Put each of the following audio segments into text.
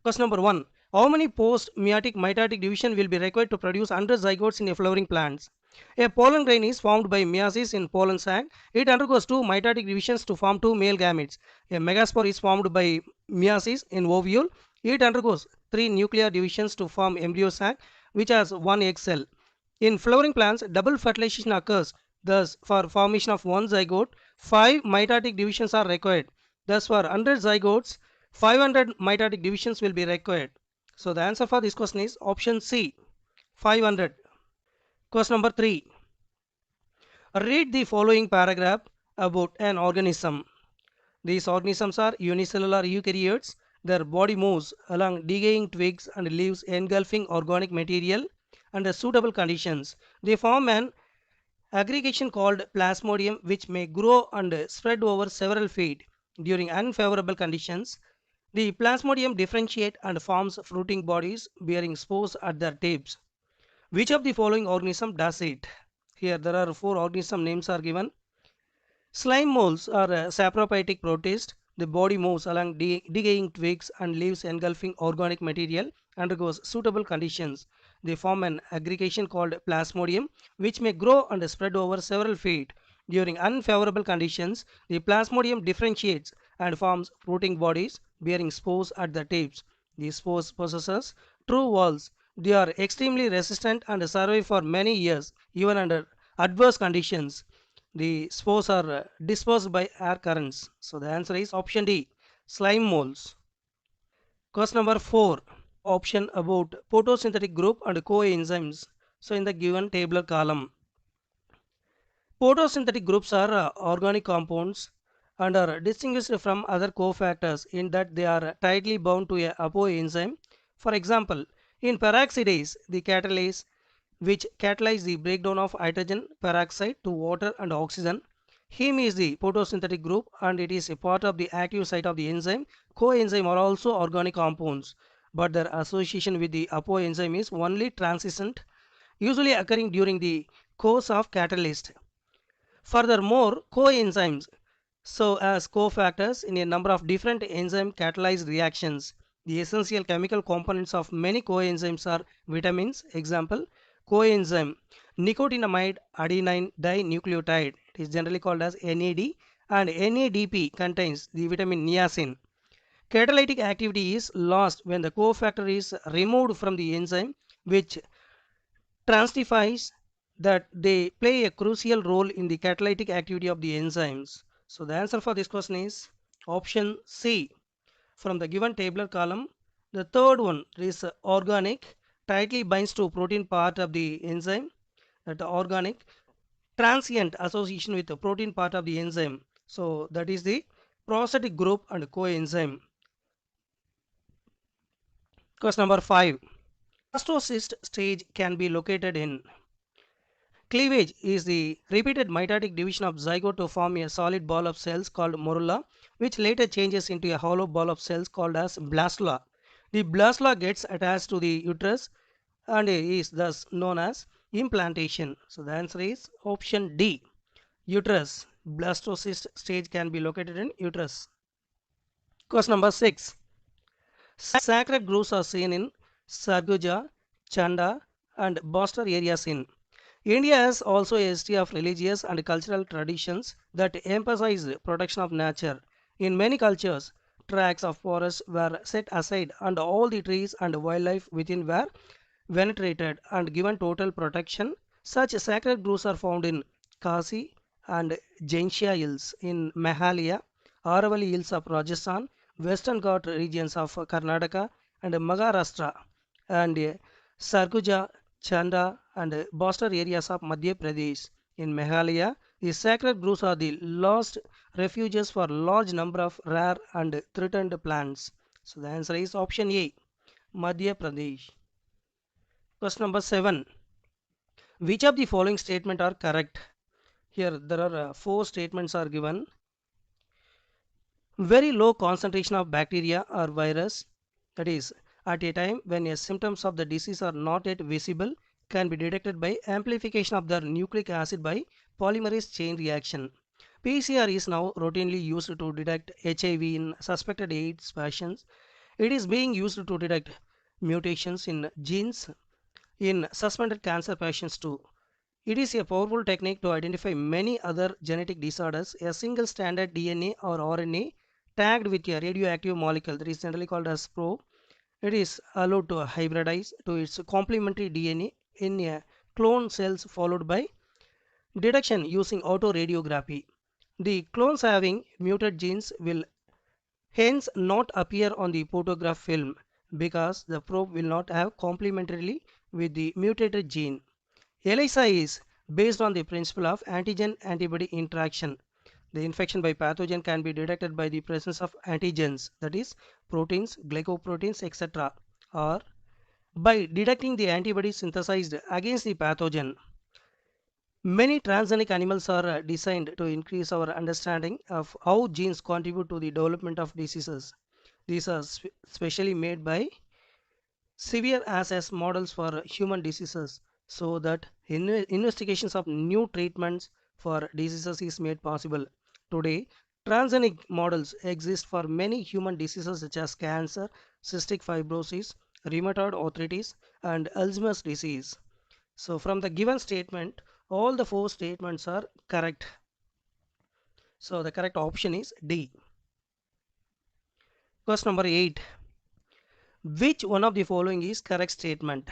Question number 1. How many post-meiotic mitotic division will be required to produce 100 zygotes in a flowering plant? A pollen grain is formed by meiosis in pollen sac. It undergoes 2 mitotic divisions to form 2 male gametes. A megaspore is formed by meiosis in ovule. It undergoes 3 nuclear divisions to form embryo sac, which has 1 egg cell. In flowering plants, double fertilization occurs. Thus, for formation of 1 zygote, 5 mitotic divisions are required. Thus, for 100 zygotes, 500 mitotic divisions will be required. So, the answer for this question is option C, 500. Question number 3. Read the following paragraph about an organism. These organisms are unicellular eukaryotes. Their body moves along decaying twigs and leaves engulfing organic material under suitable conditions. They form an aggregation called plasmodium, which may grow and spread over several feet. During unfavorable conditions, the plasmodium differentiate and forms fruiting bodies bearing spores at their tips. Which of the following organism does it? Here there are 4 organism names are given. Slime molds are a saprophytic protist. The body moves along decaying twigs and leaves engulfing organic material undergoes suitable conditions. They form an aggregation called plasmodium, which may grow and spread over several feet. During unfavorable conditions, the plasmodium differentiates and forms fruiting bodies bearing spores at the tips. These spores possess true walls. They are extremely resistant and survive for many years, even under adverse conditions. The spores are dispersed by air currents. So the answer is option D, slime molds. Question number 4. Option about photosynthetic group and coenzymes. So in the given tabular column, photosynthetic groups are organic compounds and are distinguished from other cofactors in that they are tightly bound to a apoenzyme. For example, in peroxidase, the catalase which catalyze the breakdown of hydrogen peroxide to water and oxygen. Heme is the photosynthetic group and it is a part of the active site of the enzyme. Coenzyme are also organic compounds, but their association with the apoenzyme is only transient, usually occurring during the course of catalyst. Furthermore, coenzymes serve as cofactors in a number of different enzyme catalyzed reactions. The essential chemical components of many coenzymes are vitamins. Example, coenzyme nicotinamide adenine dinucleotide, it is generally called as NAD, and NADP contains the vitamin niacin. Catalytic activity is lost when the cofactor is removed from the enzyme, which testifies that they play a crucial role in the catalytic activity of the enzymes. So the answer for this question is option C. From the given tabular column, the third one is organic, tightly binds to protein part of the enzyme. That organic transient association with the protein part of the enzyme. So that is the prosthetic group and coenzyme. Question number 5. Blastocyst stage can be located in. Cleavage is the repeated mitotic division of zygote to form a solid ball of cells called morula, which later changes into a hollow ball of cells called as blastula. The blastula gets attached to the uterus and is thus known as implantation. So the answer is option D, uterus. Blastocyst stage can be located in uterus. Question number 6. Sacred grooves are seen in Sarguja, Chanda and Bostor areas in. India has also a history of religious and cultural traditions that emphasize protection of nature. In many cultures, tracts of forests were set aside and all the trees and wildlife within were venerated and given total protection. Such sacred groves are found in Kasi and Jaintia Hills in Meghalaya, Aravalli Hills of Rajasthan, Western Ghat regions of Karnataka and Maharashtra, and Sarguja, Chanda and Bostor areas of Madhya Pradesh. In Meghalaya, the sacred groves are the last refuges for large number of rare and threatened plants. So the answer is option A, Madhya Pradesh. Question number 7. Which of the following statements are correct? Here there are 4 statements are given. Very low concentration of bacteria or virus, that is at a time when symptoms of the disease are not yet visible, can be detected by amplification of the nucleic acid by polymerase chain reaction. PCR is now routinely used to detect HIV in suspected AIDS patients. It is being used to detect mutations in genes in suspected cancer patients too. It is a powerful technique to identify many other genetic disorders. A single standard DNA or RNA tagged with a radioactive molecule that is generally called as probe. It is allowed to hybridize to its complementary DNA in a clone cells followed by detection using autoradiography. The clones having muted genes will hence not appear on the photograph film because the probe will not have complementarily with the mutated gene. ELISA is based on the principle of antigen-antibody interaction. The infection by pathogen can be detected by the presence of antigens, that is, proteins, glycoproteins, etc., or by detecting the antibodies synthesized against the pathogen. Many transgenic animals are designed to increase our understanding of how genes contribute to the development of diseases. These are specially made by severe as models for human diseases so that investigations of new treatments for diseases is made possible. Today, transgenic models exist for many human diseases such as cancer, cystic fibrosis, rheumatoid arthritis, and Alzheimer's disease. So from the given statement, all the four statements are correct. So the correct option is D. Question number 8. Which one of the following is correct statement?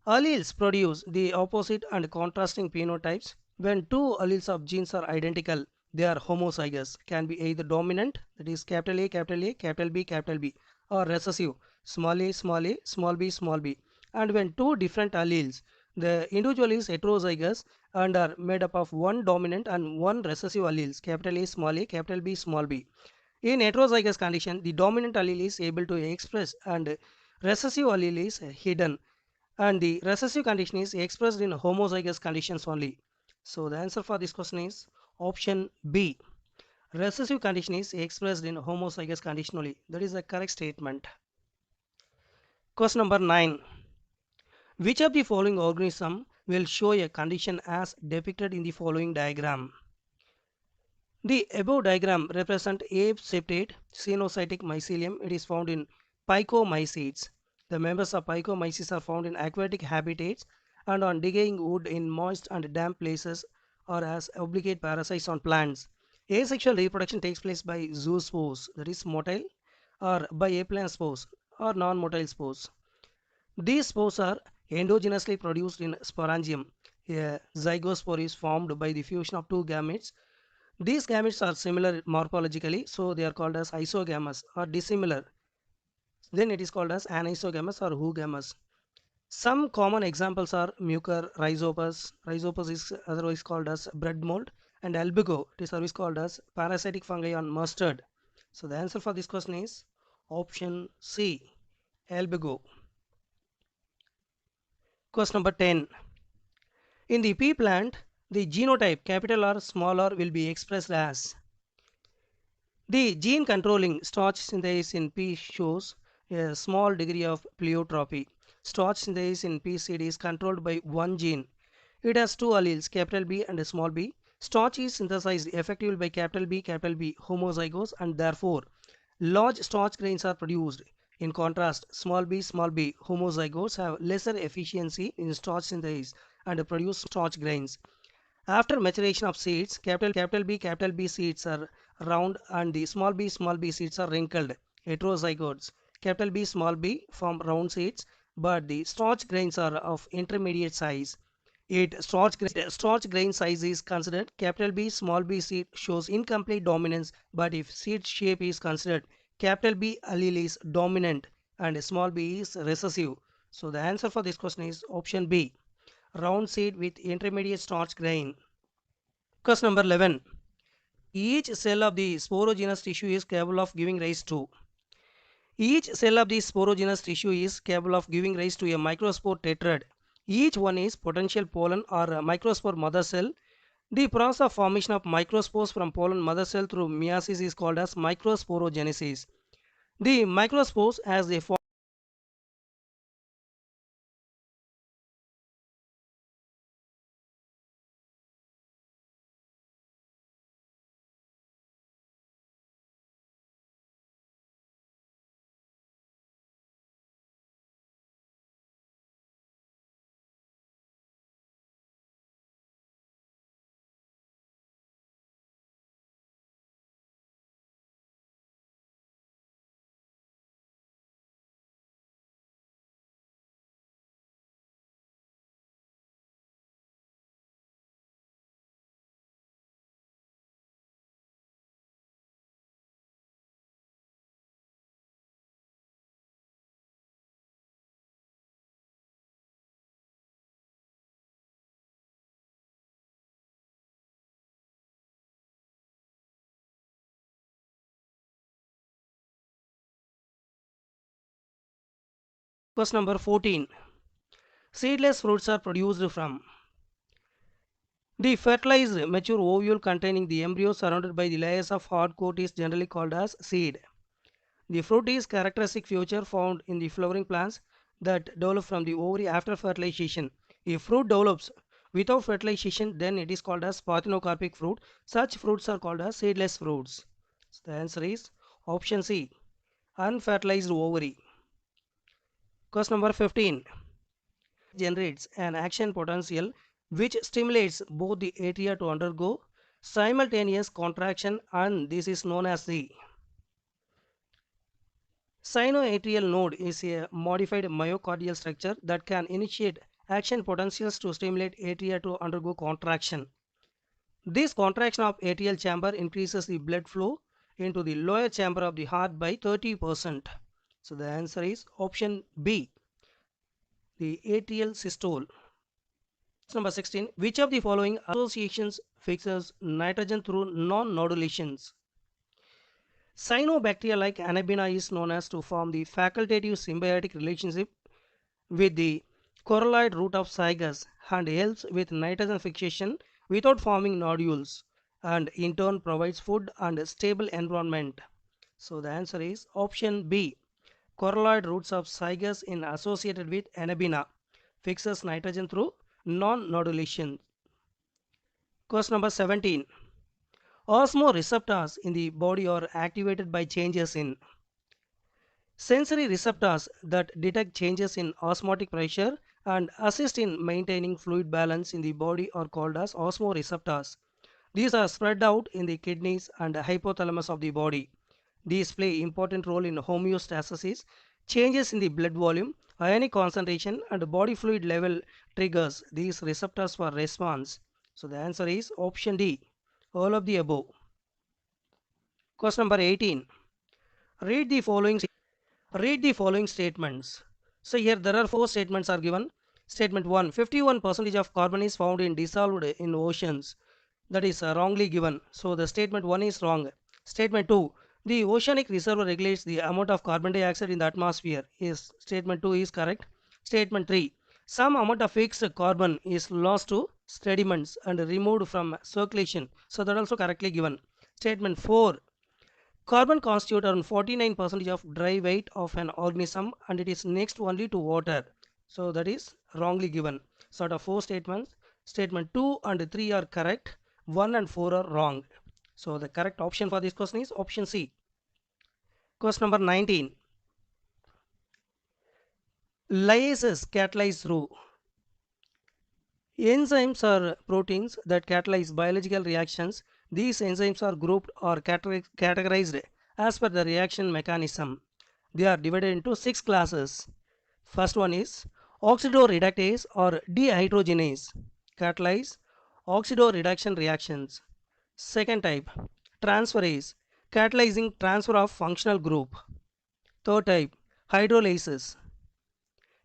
Alleles produce the opposite and contrasting phenotypes. When two alleles of genes are identical, they are homozygous, can be either dominant, that is capital A, capital A, capital B, or recessive, small a, small b. And when two different alleles, the individual is heterozygous and are made up of one dominant and one recessive alleles, capital A, capital B, small b. In heterozygous condition, the dominant allele is able to express and recessive allele is hidden, and the recessive condition is expressed in homozygous conditions only. So the answer for this question is option B. Recessive condition is expressed in homozygous condition only. That is the correct statement. Question number 9. Which of the following organism will show a condition as depicted in the following diagram? The above diagram represents aseptate cenocytic mycelium. It is found in picomycetes. The members of picomycetes are found in aquatic habitats and on decaying wood in moist and damp places or as obligate parasites on plants. Asexual reproduction takes place by zoospores, that is motile, or by aplant spores or non-motile spores. These spores are endogenously produced in sporangium. A zygospore is formed by the fusion of two gametes. These gametes are similar morphologically, so they are called as isogamous, or dissimilar, then it is called as anisogamous or oogamous. Some common examples are Mucor rhizopus. Rhizopus is otherwise called as bread mold, and albigo, it is otherwise called as parasitic fungi on mustard. So the answer for this question is option C, albigo. Question number 10. In the pea plant, the genotype capital R small r will be expressed as the gene controlling starch synthesis in pea shows a small degree of pleiotropy. Starch synthesis in pea seed is controlled by one gene. It has two alleles, capital B and small b. Starch is synthesized effectively by capital B homozygous, and therefore large starch grains are produced. In contrast, small b homozygotes have lesser efficiency in starch synthesis and produce starch grains. After maturation of seeds, capital B seeds are round and the small b seeds are wrinkled, heterozygotes. Capital B small b form round seeds, but the starch grains are of intermediate size. Starch grain size is considered. Capital B small b seed shows incomplete dominance, but if seed shape is considered, capital B allele is dominant and small b is recessive. So the answer for this question is option B, round seed with intermediate starch grain. Question number 11. Each cell of the sporogenous tissue is capable of giving rise to. Each cell of the sporogenous tissue is capable of giving rise to a microspore tetrad. Each one is potential pollen or a microspore mother cell. The process of formation of microspores from pollen mother cell through meiosis is called as microsporogenesis. The microspores as they form Question number 14. Seedless fruits are produced from the fertilized mature ovule containing the embryo surrounded by the layers of hard coat is generally called as seed. The fruit is characteristic feature found in the flowering plants that develop from the ovary after fertilization. If fruit develops without fertilization, then it is called as parthenocarpic fruit. Such fruits are called as seedless fruits. So the answer is option C, unfertilized ovary. Question number 15. Generates an action potential which stimulates both the atria to undergo simultaneous contraction, and this is known as the sinoatrial node. Is a modified myocardial structure that can initiate action potentials to stimulate atria to undergo contraction. This contraction of atrial chamber increases the blood flow into the lower chamber of the heart by 30%. So the answer is option B, the atrial systole. Number 16. Which of the following associations fixes nitrogen through non-nodulations? Cyanobacteria-like anabina is known as to form the facultative symbiotic relationship with the coralloid root of zygus and helps with nitrogen fixation without forming nodules, and in turn provides food and stable environment. So the answer is option B. Coralloid roots of zygus in associated with anabina fixes nitrogen through non-nodulation. Question number 17. Osmoreceptors in the body are activated by changes in sensory receptors that detect changes in osmotic pressure and assist in maintaining fluid balance in the body are called as osmoreceptors. These are spread out in the kidneys and hypothalamus of the body. These play important role in homeostasis, changes in the blood volume, ionic concentration and body fluid level triggers these receptors for response. So the answer is option D, all of the above. Question number 18. Read the following statements. So here there are four statements are given. Statement 1. 51% of carbon is found in dissolved in oceans. That is wrongly given. So the statement 1 is wrong. Statement 2. The oceanic reservoir regulates the amount of carbon dioxide in the atmosphere. Yes, statement 2 is correct. Statement 3. Some amount of fixed carbon is lost to sediments and removed from circulation. So that also correctly given. Statement 4. Carbon constitutes around 49% of dry weight of an organism and it is next only to water. So that is wrongly given. So out of four statements, statement 2 and 3 are correct, 1 and 4 are wrong. So the correct option for this question is option C. Question number 19. Lyases catalyze through. Enzymes are proteins that catalyze biological reactions. These enzymes are grouped or categorized as per the reaction mechanism. They are divided into 6 classes. First one is oxidoreductase or dehydrogenase, catalyze oxidoreduction reactions. Second type, transferase, catalyzing transfer of functional group. Third type, hydrolases,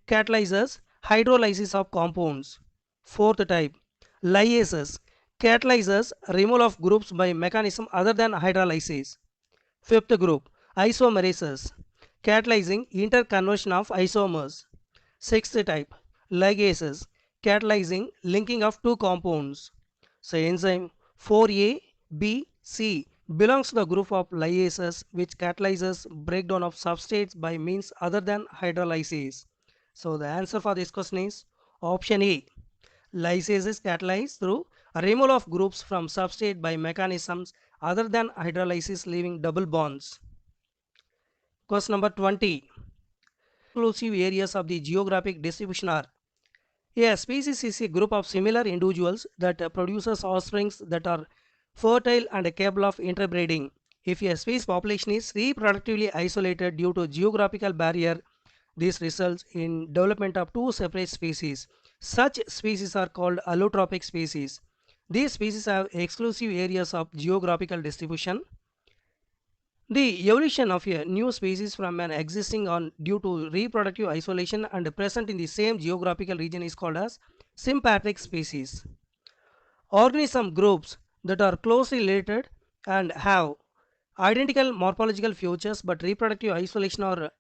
catalyzes hydrolysis of compounds. Fourth type, lyases, catalyzes removal of groups by mechanism other than hydrolysis. Fifth group, isomerases, catalyzing interconversion of isomers. Sixth type, ligases, catalyzing linking of two compounds. So enzyme 4A, B, C belongs to the group of lyases which catalyzes breakdown of substrates by means other than hydrolysis. So the answer for this question is option A. Lysases catalyze through removal of groups from substrate by mechanisms other than hydrolysis, leaving double bonds. Question number 20. Exclusive areas of the geographic distribution are: a species is a group of similar individuals that produces offsprings that are fertile and capable of interbreeding. If a species population is reproductively isolated due to geographical barrier, this results in development of two separate species. Such species are called allotropic species. These species have exclusive areas of geographical distribution. The evolution of a new species from an existing one due to reproductive isolation and present in the same geographical region is called as sympatric species. Organism groups that are closely related and have identical morphological features but reproductive isolation are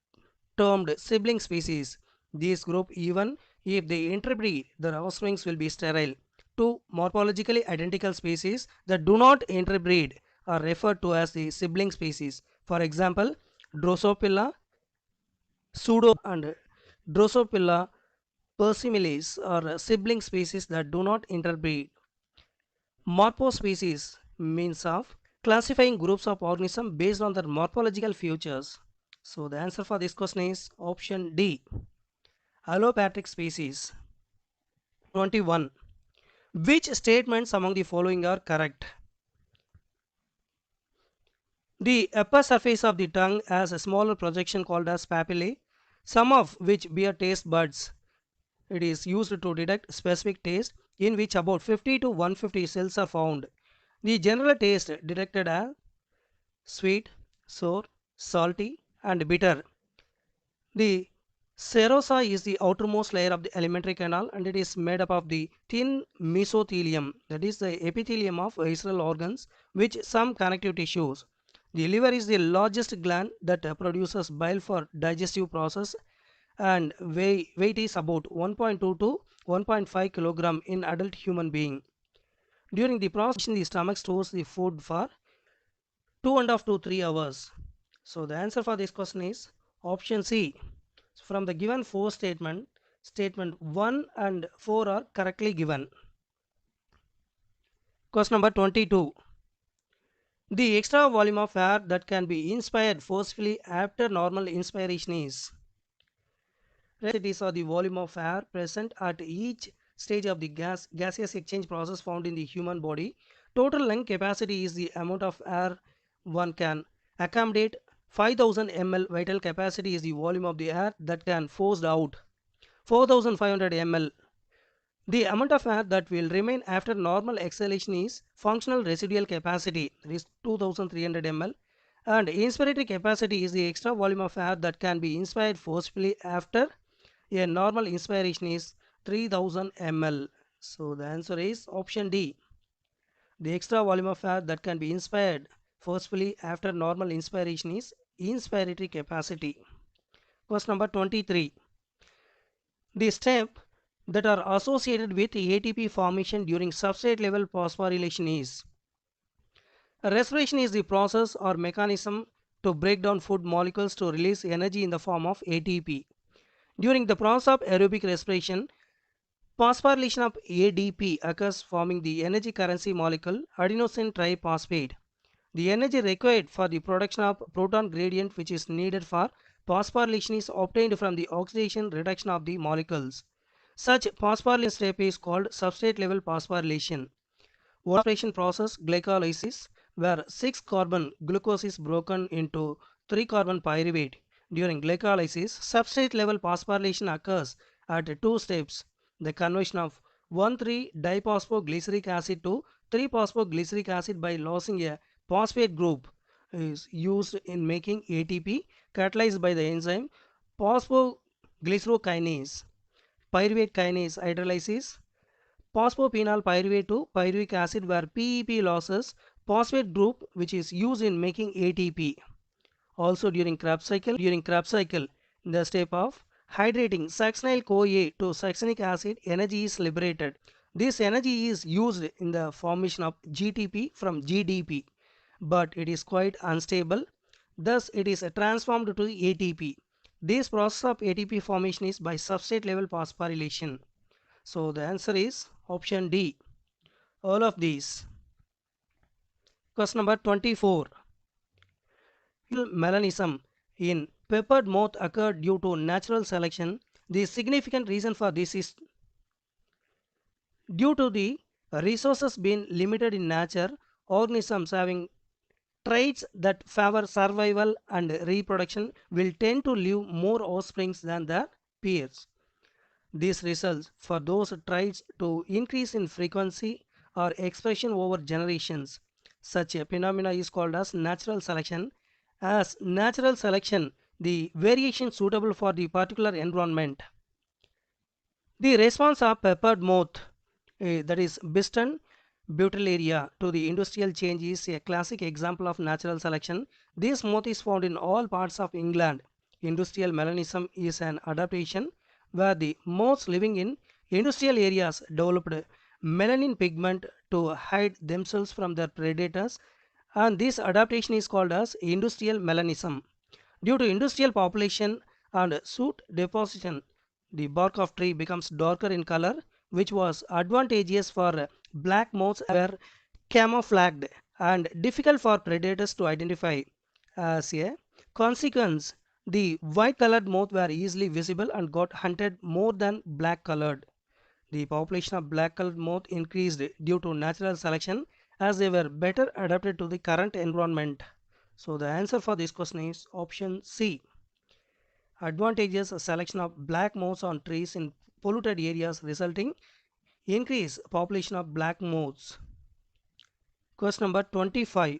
termed sibling species. This group, even if they interbreed, their offsprings will be sterile. Two morphologically identical species that do not interbreed are referred to as the sibling species. For example, Drosophila pseudo and Drosophila persimilis are sibling species that do not interbreed. Morphospecies means of classifying groups of organisms based on their morphological features. So the answer for this question is option D, allopathic species. 21. Which statements among the following are correct? The upper surface of the tongue has a smaller projection called as papillae, some of which bear taste buds. It is used to detect specific taste, in which about 50 to 150 cells are found. The general taste detected as sweet, sour, salty, and bitter. The serosa is the outermost layer of the alimentary canal, and it is made up of the thin mesothelium, that is the epithelium of visceral organs, which some connective tissues. The liver is the largest gland that produces bile for digestive process, and weight is about 1.2 to 1.5 kilogram in adult human being. During the process, the stomach stores the food for 2.5 to 3 hours. So the answer for this question is option C. From the given four statement 1 and 4 are correctly given. Question number 22. The extra volume of air that can be inspired forcefully after normal inspiration is. Densities are the volume of air present at each stage of the gaseous exchange process found in the human body. Total lung capacity is the amount of air one can accommodate. 5000 ml vital capacity is the volume of the air that can forced out. 4500 ml. The amount of air that will remain after normal exhalation is functional residual capacity, that is 2300 ml, and inspiratory capacity is the extra volume of air that can be inspired forcefully after a normal inspiration is 3000 ml. So the answer is option D. The extra volume of air that can be inspired forcefully after normal inspiration is inspiratory capacity. Question number 23. The step that are associated with ATP formation during substrate level phosphorylation is. Respiration is the process or mechanism to break down food molecules to release energy in the form of ATP. During the process of aerobic respiration, phosphorylation of ADP occurs, forming the energy currency molecule adenosine triphosphate. The energy required for the production of proton gradient, which is needed for phosphorylation, is obtained from the oxidation reduction of the molecules. Such phosphorylation step is called substrate level phosphorylation. One respiration process, glycolysis, where 6-carbon glucose is broken into 3-carbon pyruvate. During glycolysis, substrate level phosphorylation occurs at two steps. The conversion of 1,3-diphosphoglyceric acid to 3-phosphoglyceric acid by losing a phosphate group is used in making ATP, catalyzed by the enzyme phosphoglycerokinase. Pyruvate kinase hydrolysis, phosphopenol pyruvate to pyruvic acid, where PEP losses phosphate group, which is used in making ATP. Also during Krebs cycle, in the step of hydrating succinyl CoA to succinic acid, energy is liberated. This energy is used in the formation of GTP from GDP, but it is quite unstable. Thus, it is transformed to ATP. This process of ATP formation is by substrate level phosphorylation. So the answer is option D, all of these. Question number 24. Melanism in peppered moth occurred due to natural selection. The significant reason for this is due to the resources being limited in nature. Organisms having traits that favor survival and reproduction will tend to leave more offsprings than their peers. This results for those traits to increase in frequency or expression over generations. Such a phenomena is called as natural selection. As natural selection, the variation suitable for the particular environment. The response of peppered moth, that is Biston butyllaria, to the industrial change is a classic example of natural selection. This moth is found in all parts of England. Industrial melanism is an adaptation where the moths living in industrial areas developed melanin pigment to hide themselves from their predators, and this adaptation is called as industrial melanism. Due to industrial population and soot deposition, the bark of tree becomes darker in color, which was advantageous for black moths were camouflaged and difficult for predators to identify. As a consequence, the white colored moth were easily visible and got hunted more than black colored. The population of black colored moth increased due to natural selection as they were better adapted to the current environment. So the answer for this question is option C. Advantageous selection of black moths on trees in polluted areas resulting increased population of black moths. Question number 25.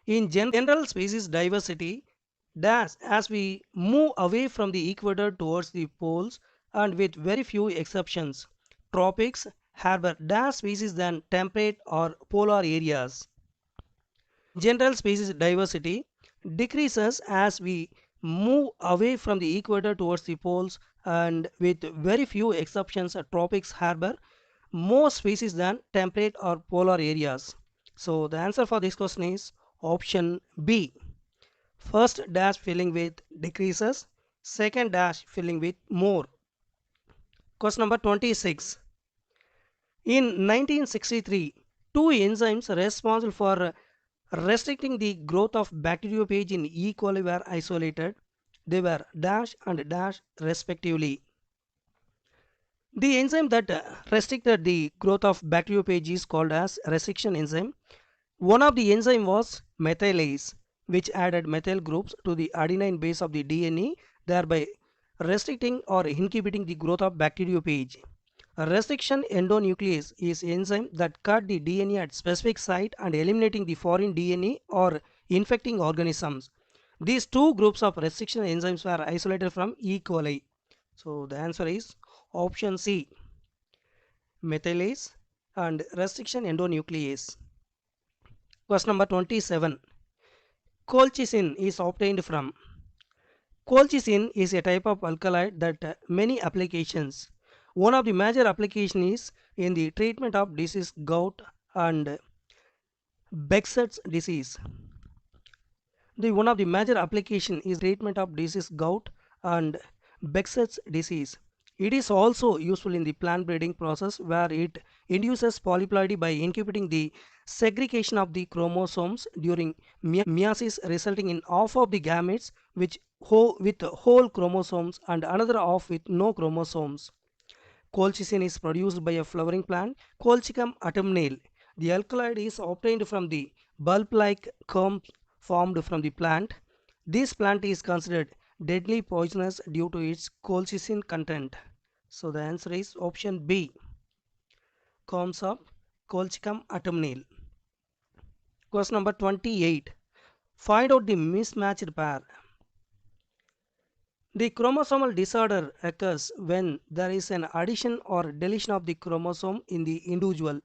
In general species diversity, dash as we move away from the equator towards the poles and with very few exceptions, tropics harbor dash species than temperate or polar areas. General species diversity decreases as we move away from the equator towards the poles, and with very few exceptions, tropics harbor more species than temperate or polar areas. So the answer for this question is option B. First dash filling with decreases, second dash filling with more. Question number 26. In 1963, two enzymes responsible for restricting the growth of bacteriophage in E. coli were isolated. They were dash and dash respectively. The enzyme that restricted the growth of bacteriophage is called as restriction enzyme. One of the enzyme was methylase, which added methyl groups to the adenine base of the DNA, thereby restricting or inhibiting the growth of bacteriophage. A restriction endonuclease is enzyme that cut the DNA at specific site and eliminating the foreign DNA or infecting organisms. These two groups of restriction enzymes were isolated from E. coli. So the answer is option C, methylase and restriction endonuclease. Question number 27. Colchicine is obtained from. Colchicine is a type of alkaloid that many applications. One of the major applications is in the treatment of disease gout and Behçet's disease. One of the major application is treatment of disease gout and Behçet's disease. It is also useful in the plant breeding process where it induces polyploidy by inhibiting the segregation of the chromosomes during meiosis, resulting in half of the gametes with whole chromosomes and another half with no chromosomes. Colchicine is produced by a flowering plant, Colchicum autumnale. The alkaloid is obtained from the bulb-like culm formed from the plant. This plant is considered deadly poisonous due to its colchicine content. So the answer is option B, culms of Colchicum autumnale. Question number 28. Find out the mismatched pair. The chromosomal disorder occurs when there is an addition or deletion of the chromosome in the individual.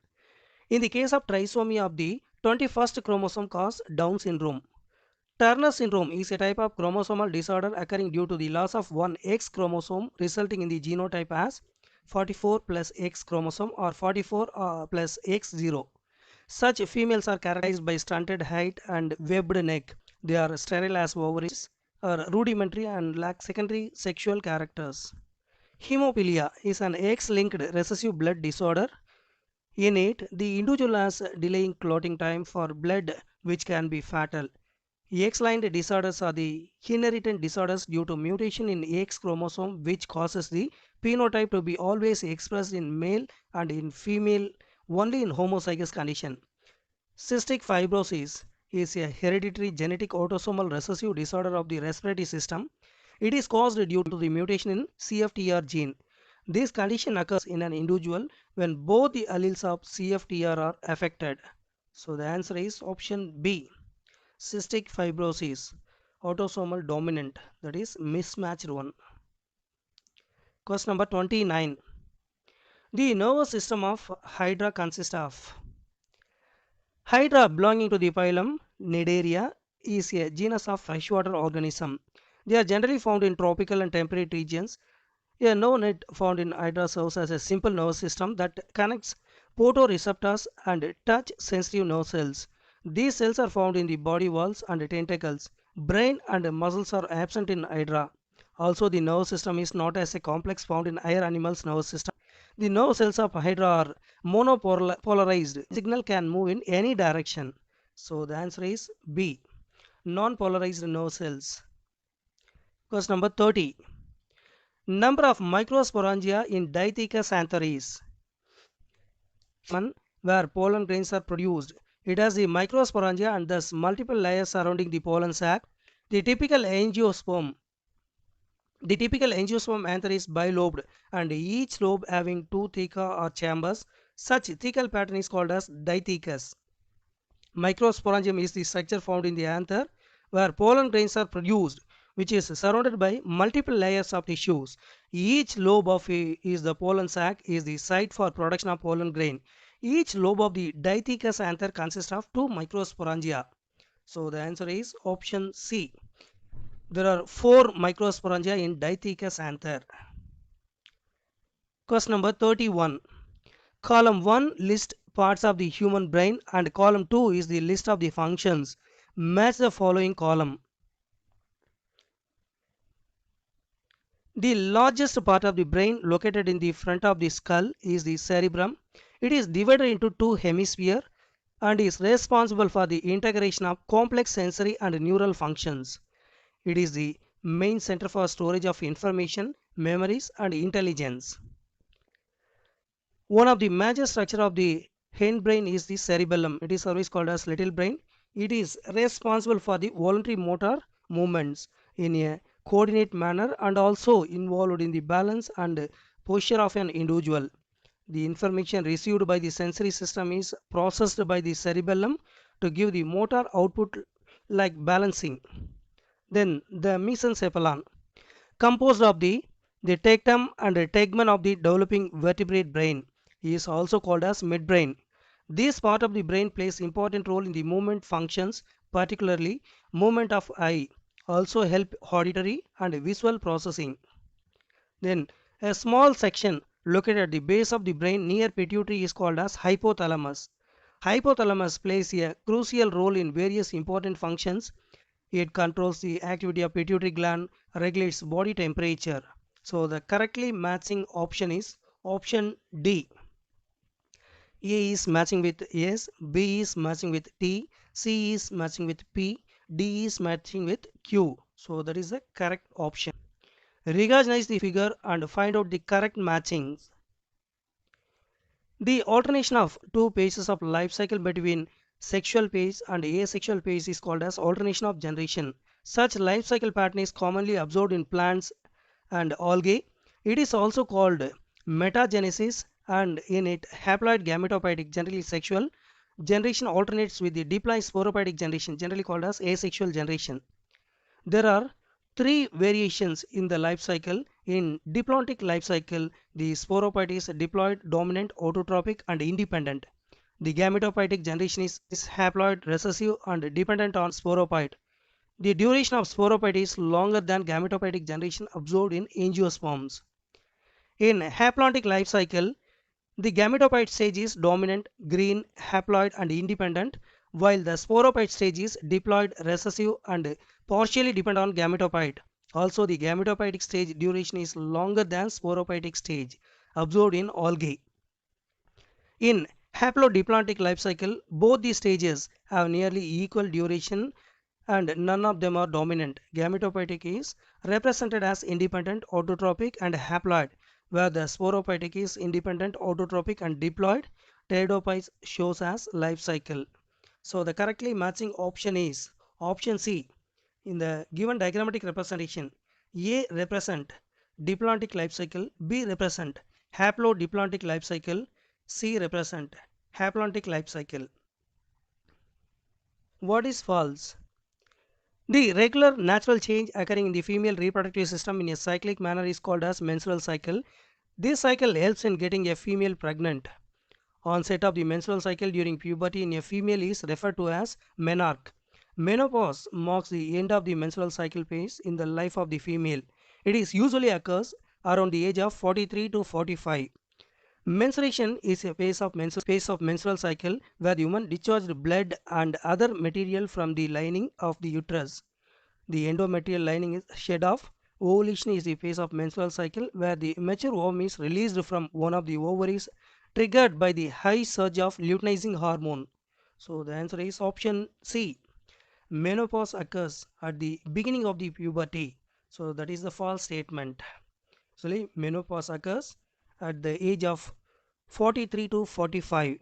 In the case of trisomy of the 21st chromosome causes Down syndrome. Turner syndrome is a type of chromosomal disorder occurring due to the loss of one X chromosome, resulting in the genotype as 44 plus X chromosome or 44 plus X0. Such females are characterized by stunted height and webbed neck. They are sterile as ovaries, are rudimentary and lack secondary sexual characters. Hemophilia is an X-linked recessive blood disorder. In it, the individual has delaying clotting time for blood, which can be fatal. X-linked disorders are the inherited disorders due to mutation in X chromosome, which causes the phenotype to be always expressed in male and in female only in homozygous condition. Cystic fibrosis is a hereditary genetic autosomal recessive disorder of the respiratory system. It is caused due to the mutation in CFTR gene. This condition occurs in an individual when both the alleles of CFTR are affected. So the answer is option B, cystic fibrosis, autosomal dominant, that is mismatched one. Question number 29. The nervous system of Hydra consists of. Hydra belonging to the phylum Cnidaria is a genus of freshwater organism. They are generally found in tropical and temperate regions. A nerve net found in hydra serves as a simple nervous system that connects photoreceptors and touch sensitive nerve cells. These cells are found in the body walls and tentacles. Brain and muscles are absent in hydra. Also, the nervous system is not as a complex found in higher animals' nervous system. The nerve cells of hydra are monopolarized. Signal can move in any direction. So the answer is B. Non-polarized nerve cells. Question number 30. Number of microsporangia in Dithecus anther is one where pollen grains are produced. It has the microsporangia and thus multiple layers surrounding the pollen sac. The typical angiosperm anther is bilobed and each lobe having two theca or chambers. Such thecal pattern is called as dithecus. Microsporangium is the structure found in the anther where pollen grains are produced, which is surrounded by multiple layers of tissues. Each lobe of is the pollen sac is the site for production of pollen grain. Each lobe of the dithecus anther consists of two microsporangia. So the answer is option C. There are 4 microsporangia in Dithecus anther. Question number 31. Column 1 lists parts of the human brain and column 2 is the list of the functions. Match the following column. The largest part of the brain located in the front of the skull is the cerebrum. It is divided into two hemispheres and is responsible for the integration of complex sensory and neural functions. It is the main center for storage of information, memories and intelligence. One of the major structure of the hindbrain is the cerebellum. It is always called as little brain. It is responsible for the voluntary motor movements in a coordinate manner and also involved in the balance and posture of an individual. The information received by the sensory system is processed by the cerebellum to give the motor output like balancing. Then the mesencephalon, composed of the tectum and tegmen of the developing vertebrate brain, is also called as midbrain. This part of the brain plays important role in the movement functions, particularly movement of eye, also help auditory and visual processing. Then a small section located at the base of the brain near pituitary is called as hypothalamus. Hypothalamus plays a crucial role in various important functions. It controls the activity of pituitary gland, regulates body temperature. So the correctly matching option is option D. A is matching with S, B is matching with T, C is matching with P, D is matching with Q. So that is the correct option. Recognize the figure and find out the correct matchings. The alternation of two phases of life cycle between sexual phase and asexual phase is called as alternation of generation. Such life cycle pattern is commonly observed in plants and algae. It is also called metagenesis, and in it haploid gametophytic generally sexual generation alternates with the diploid sporophytic generation generally called as asexual generation. There are three variations in the life cycle. In diplontic life cycle, the sporophyte is diploid, dominant, autotrophic and independent. The gametophytic generation is haploid, recessive and dependent on sporophyte. The duration of sporophyte is longer than gametophytic generation observed in angiosperms. In haplontic life cycle, the gametophyte stage is dominant, green, haploid and independent, while the sporophyte stage is diploid, recessive and partially dependent on gametophyte. Also, the gametophytic stage duration is longer than sporophytic stage observed in algae. In haplodiplontic life cycle, both the stages have nearly equal duration and none of them are dominant. Gametophytic is represented as independent, autotrophic and haploid, where the sporophytic is independent, autotrophic and diploid. Pteridophytes shows as life cycle. So the correctly matching option is option C. In the given diagrammatic representation, A represent diplontic life cycle, B represent haplodiplontic life cycle, C represent haplontic life cycle. What is false? The regular natural change occurring in the female reproductive system in a cyclic manner is called as menstrual cycle. This cycle helps in getting a female pregnant. Onset of the menstrual cycle during puberty in a female is referred to as menarche. Menopause marks the end of the menstrual cycle phase in the life of the female. It is usually occurs around the age of 43 to 45. Menstruation is a phase of menstrual cycle where the woman discharges blood and other material from the lining of the uterus. The endometrial lining is shed off. Ovulation is the phase of menstrual cycle where the mature ovum is released from one of the ovaries, triggered by the high surge of luteinizing hormone. So the answer is option C. Menopause occurs at the beginning of the puberty. So that is the false statement. Actually, menopause occurs at the age of 43 to 45.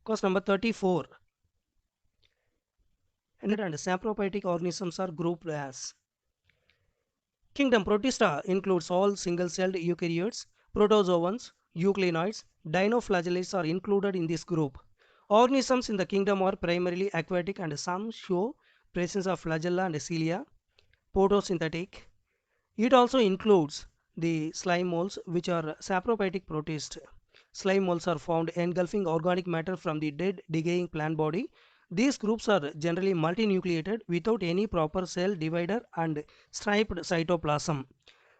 Question number 34. And saprophytic organisms are grouped as. Kingdom Protista includes all single-celled eukaryotes, protozoans, euglenoids, dinoflagellates are included in this group. Organisms in the kingdom are primarily aquatic and some show presence of flagella and cilia. Photosynthetic. It also includes the slime moles, which are saprophytic protists. Slime moles are found engulfing organic matter from the dead decaying plant body. These groups are generally multinucleated without any proper cell divider and striped cytoplasm.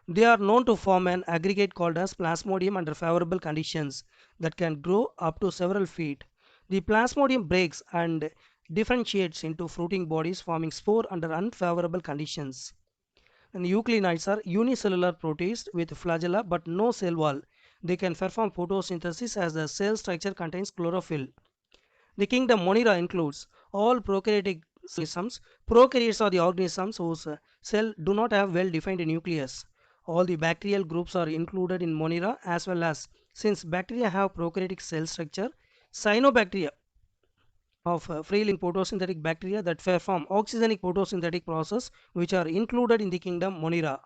They are known to form an aggregate called as plasmodium under favorable conditions that can grow up to several feet. The plasmodium breaks and differentiates into fruiting bodies, forming spore under unfavorable conditions. And euglenoids are unicellular protists with flagella but no cell wall. They can perform photosynthesis as the cell structure contains chlorophyll. The kingdom Monera includes all prokaryotic organisms. Prokaryotes are the organisms whose cell do not have well-defined nucleus. All the bacterial groups are included in Monera, as well as, since bacteria have prokaryotic cell structure, cyanobacteria of free-living photosynthetic bacteria that perform oxygenic photosynthetic process, which are included in the kingdom Monera.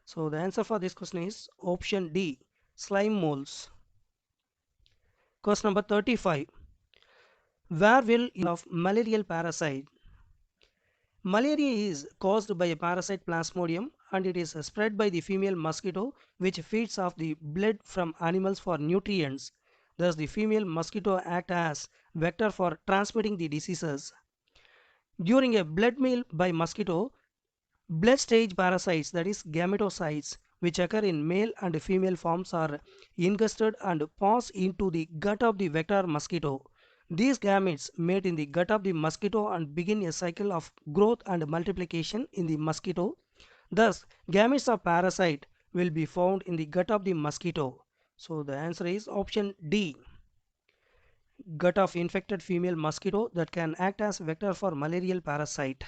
So the answer for this question is option D, slime moles. Question number 35. Where will of malarial parasite? Malaria is caused by a parasite Plasmodium and it is spread by the female mosquito which feeds off the blood from animals for nutrients. Thus the female mosquito acts as vector for transmitting the diseases. During a blood meal by mosquito, blood stage parasites, that is gametocytes, which occur in male and female forms are ingested and pass into the gut of the vector mosquito. These gametes mate in the gut of the mosquito and begin a cycle of growth and multiplication in the mosquito. Thus, gametes of parasite will be found in the gut of the mosquito. So the answer is option D. Gut of infected female mosquito that can act as vector for malarial parasite.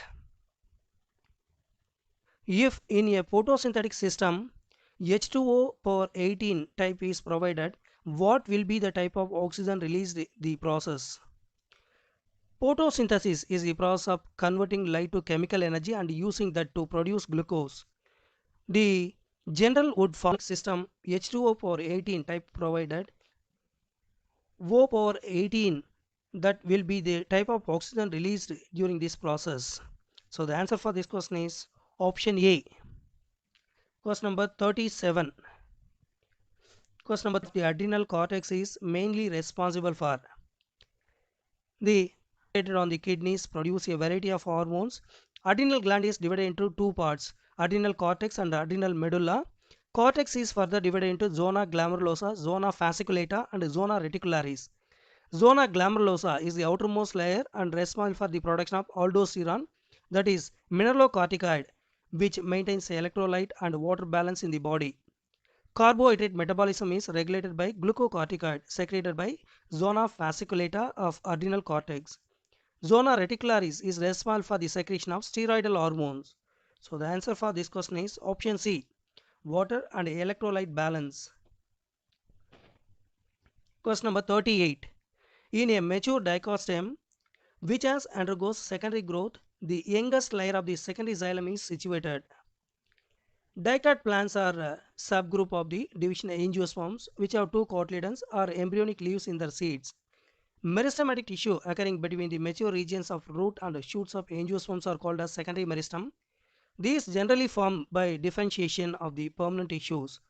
If in a photosynthetic system H2O power 18 type is provided, what will be the type of oxygen released the process? Photosynthesis is the process of converting light to chemical energy and using that to produce glucose. The general wood form system H2O power 18 type provided O power 18, that will be the type of oxygen released during this process. So the answer for this question is option A. Question number 37. Question number, the adrenal cortex is mainly responsible for the on the kidneys produce a variety of hormones. Adrenal gland is divided into two parts, adrenal cortex and adrenal medulla. Cortex is further divided into zona glomerulosa, zona fasciculata and zona reticularis. Zona glomerulosa is the outermost layer and responsible for the production of aldosterone, that is mineralocorticoid, which maintains electrolyte and water balance in the body. Carbohydrate metabolism is regulated by glucocorticoid secreted by zona fasciculata of adrenal cortex. Zona reticularis is responsible for the secretion of steroidal hormones. So the answer for this question is option C, water and electrolyte balance. Question number 38. In a mature dicot stem which has undergoes secondary growth, the youngest layer of the secondary xylem is situated. Dicot plants are a subgroup of the division angiosperms which have two cotyledons or embryonic leaves in their seeds. Meristematic tissue occurring between the mature regions of root and shoots of angiosperms are called as secondary meristem. These generally form by differentiation of the permanent tissues.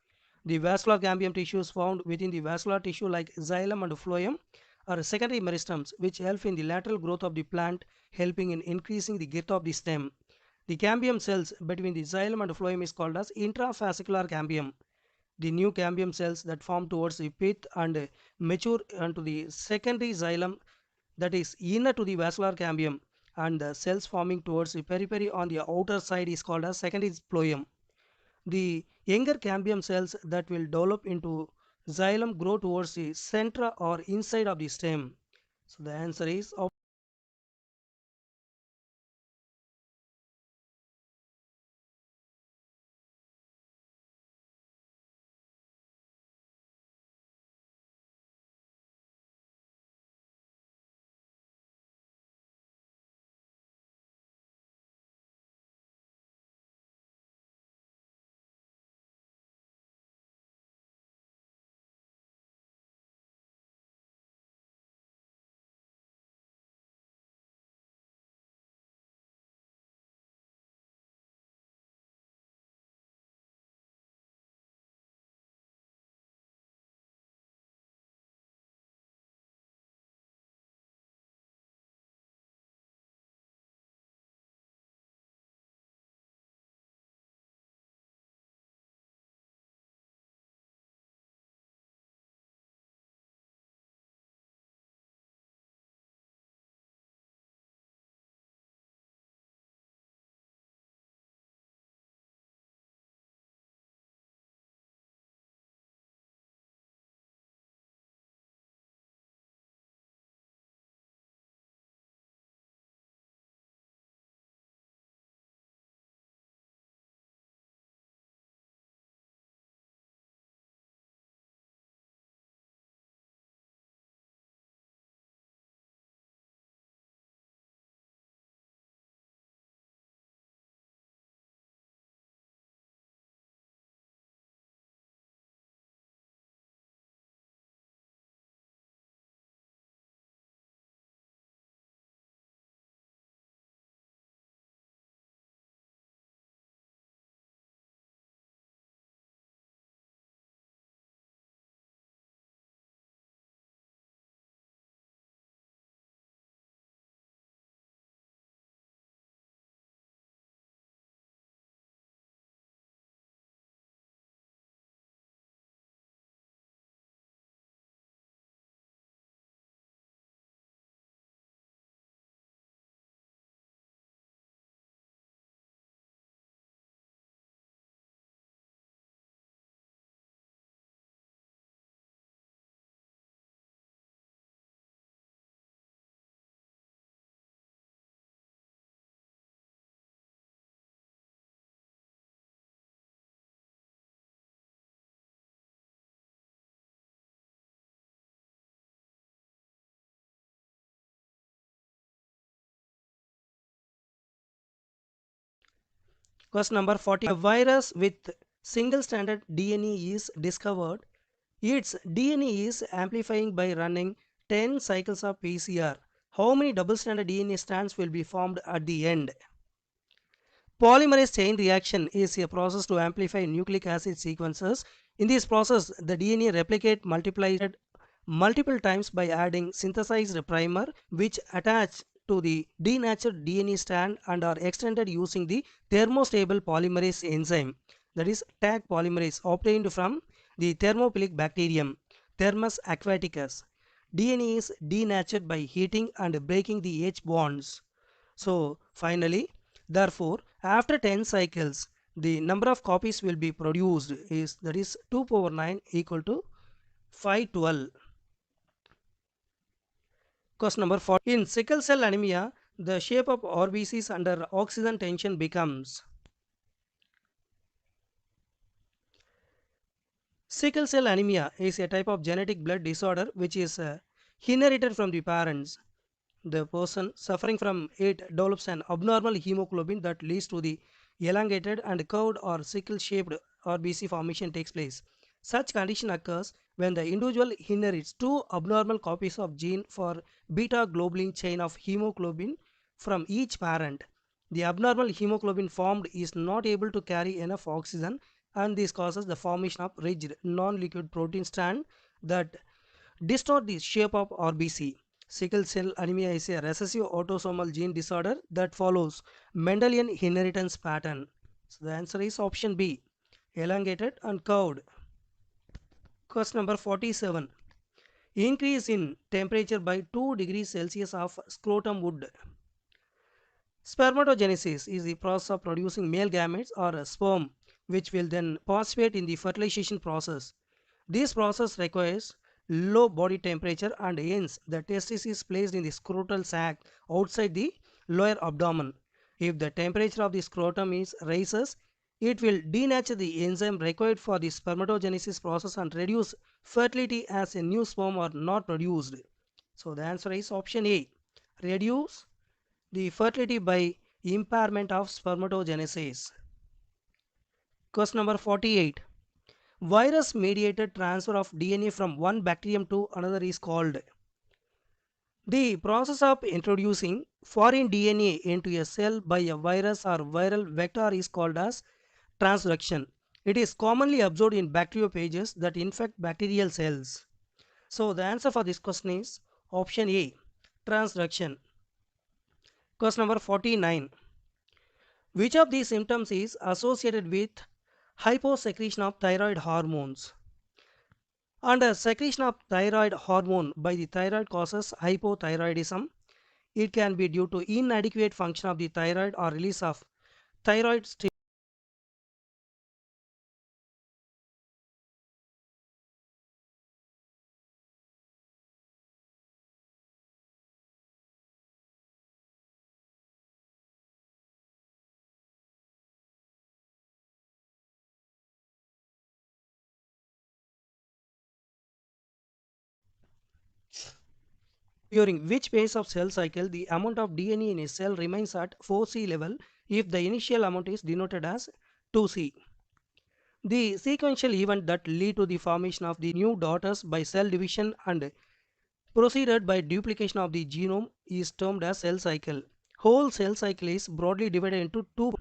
The vascular ganglion tissues found within the vascular tissue like xylem and phloem are secondary meristems which help in the lateral growth of the plant, helping in increasing the girth of the stem. The cambium cells between the xylem and phloem is called as intrafascicular cambium. The new cambium cells that form towards the pith and mature onto the secondary xylem, that is inner to the vascular cambium, and the cells forming towards the periphery on the outer side is called as secondary phloem. The younger cambium cells that will develop into xylem grow towards the centra or inside of the stem. So the answer is question number 40. A virus with single stranded DNA is discovered. Its DNA is amplifying by running 10 cycles of PCR. How many double stranded DNA strands will be formed at the end? Polymerase chain reaction is a process to amplify nucleic acid sequences. In this process, the DNA replicate multiplies multiple times by adding synthesized primer, which attach to the denatured DNA strand and are extended using the thermostable polymerase enzyme, that is Taq polymerase, obtained from the thermophilic bacterium Thermus aquaticus. DNA is denatured by heating and breaking the H bonds. So finally, therefore, after 10 cycles, the number of copies will be produced is, that is 2 power 9 equal to 512. Question number 4. In sickle cell anemia, the shape of RBCs under oxygen tension becomes. Sickle cell anemia is a type of genetic blood disorder which is inherited from the parents. The person suffering from it develops an abnormal hemoglobin that leads to the elongated and curved or sickle shaped RBC formation takes place. Such condition occurs when the individual inherits two abnormal copies of gene for beta globulin chain of hemoglobin from each parent. The abnormal hemoglobin formed is not able to carry enough oxygen, and this causes the formation of rigid non-liquid protein strand that distort the shape of RBC. Sickle cell anemia is a recessive autosomal gene disorder that follows Mendelian inheritance pattern. So the answer is option B, elongated and curved. Question number 47. Increase in temperature by 2 degrees Celsius of scrotum would. Spermatogenesis is the process of producing male gametes or a sperm which will then participate in the fertilization process. This process requires low body temperature and hence the testis is placed in the scrotal sac outside the lower abdomen. If the temperature of the scrotum is rises, it will denature the enzyme required for the spermatogenesis process and reduce fertility as a new sperm are not produced. So the answer is option A, reduce the fertility by impairment of spermatogenesis. Question number 48. Virus mediated transfer of DNA from one bacterium to another is called. The process of introducing foreign DNA into a cell by a virus or viral vector is called as transduction. It is commonly observed in bacteriophages that infect bacterial cells. So the answer for this question is option A, transduction. Question number 49. Which of these symptoms is associated with hyposecretion of thyroid hormones? Under secretion of thyroid hormone by the thyroid causes hypothyroidism. It can be due to inadequate function of the thyroid or release of thyroid stimulation during which phase of cell cycle the amount of DNA in a cell remains at 4C level if the initial amount is denoted as 2C. The sequential event that lead to the formation of the new daughters by cell division and proceeded by duplication of the genome is termed as cell cycle. Whole cell cycle is broadly divided into two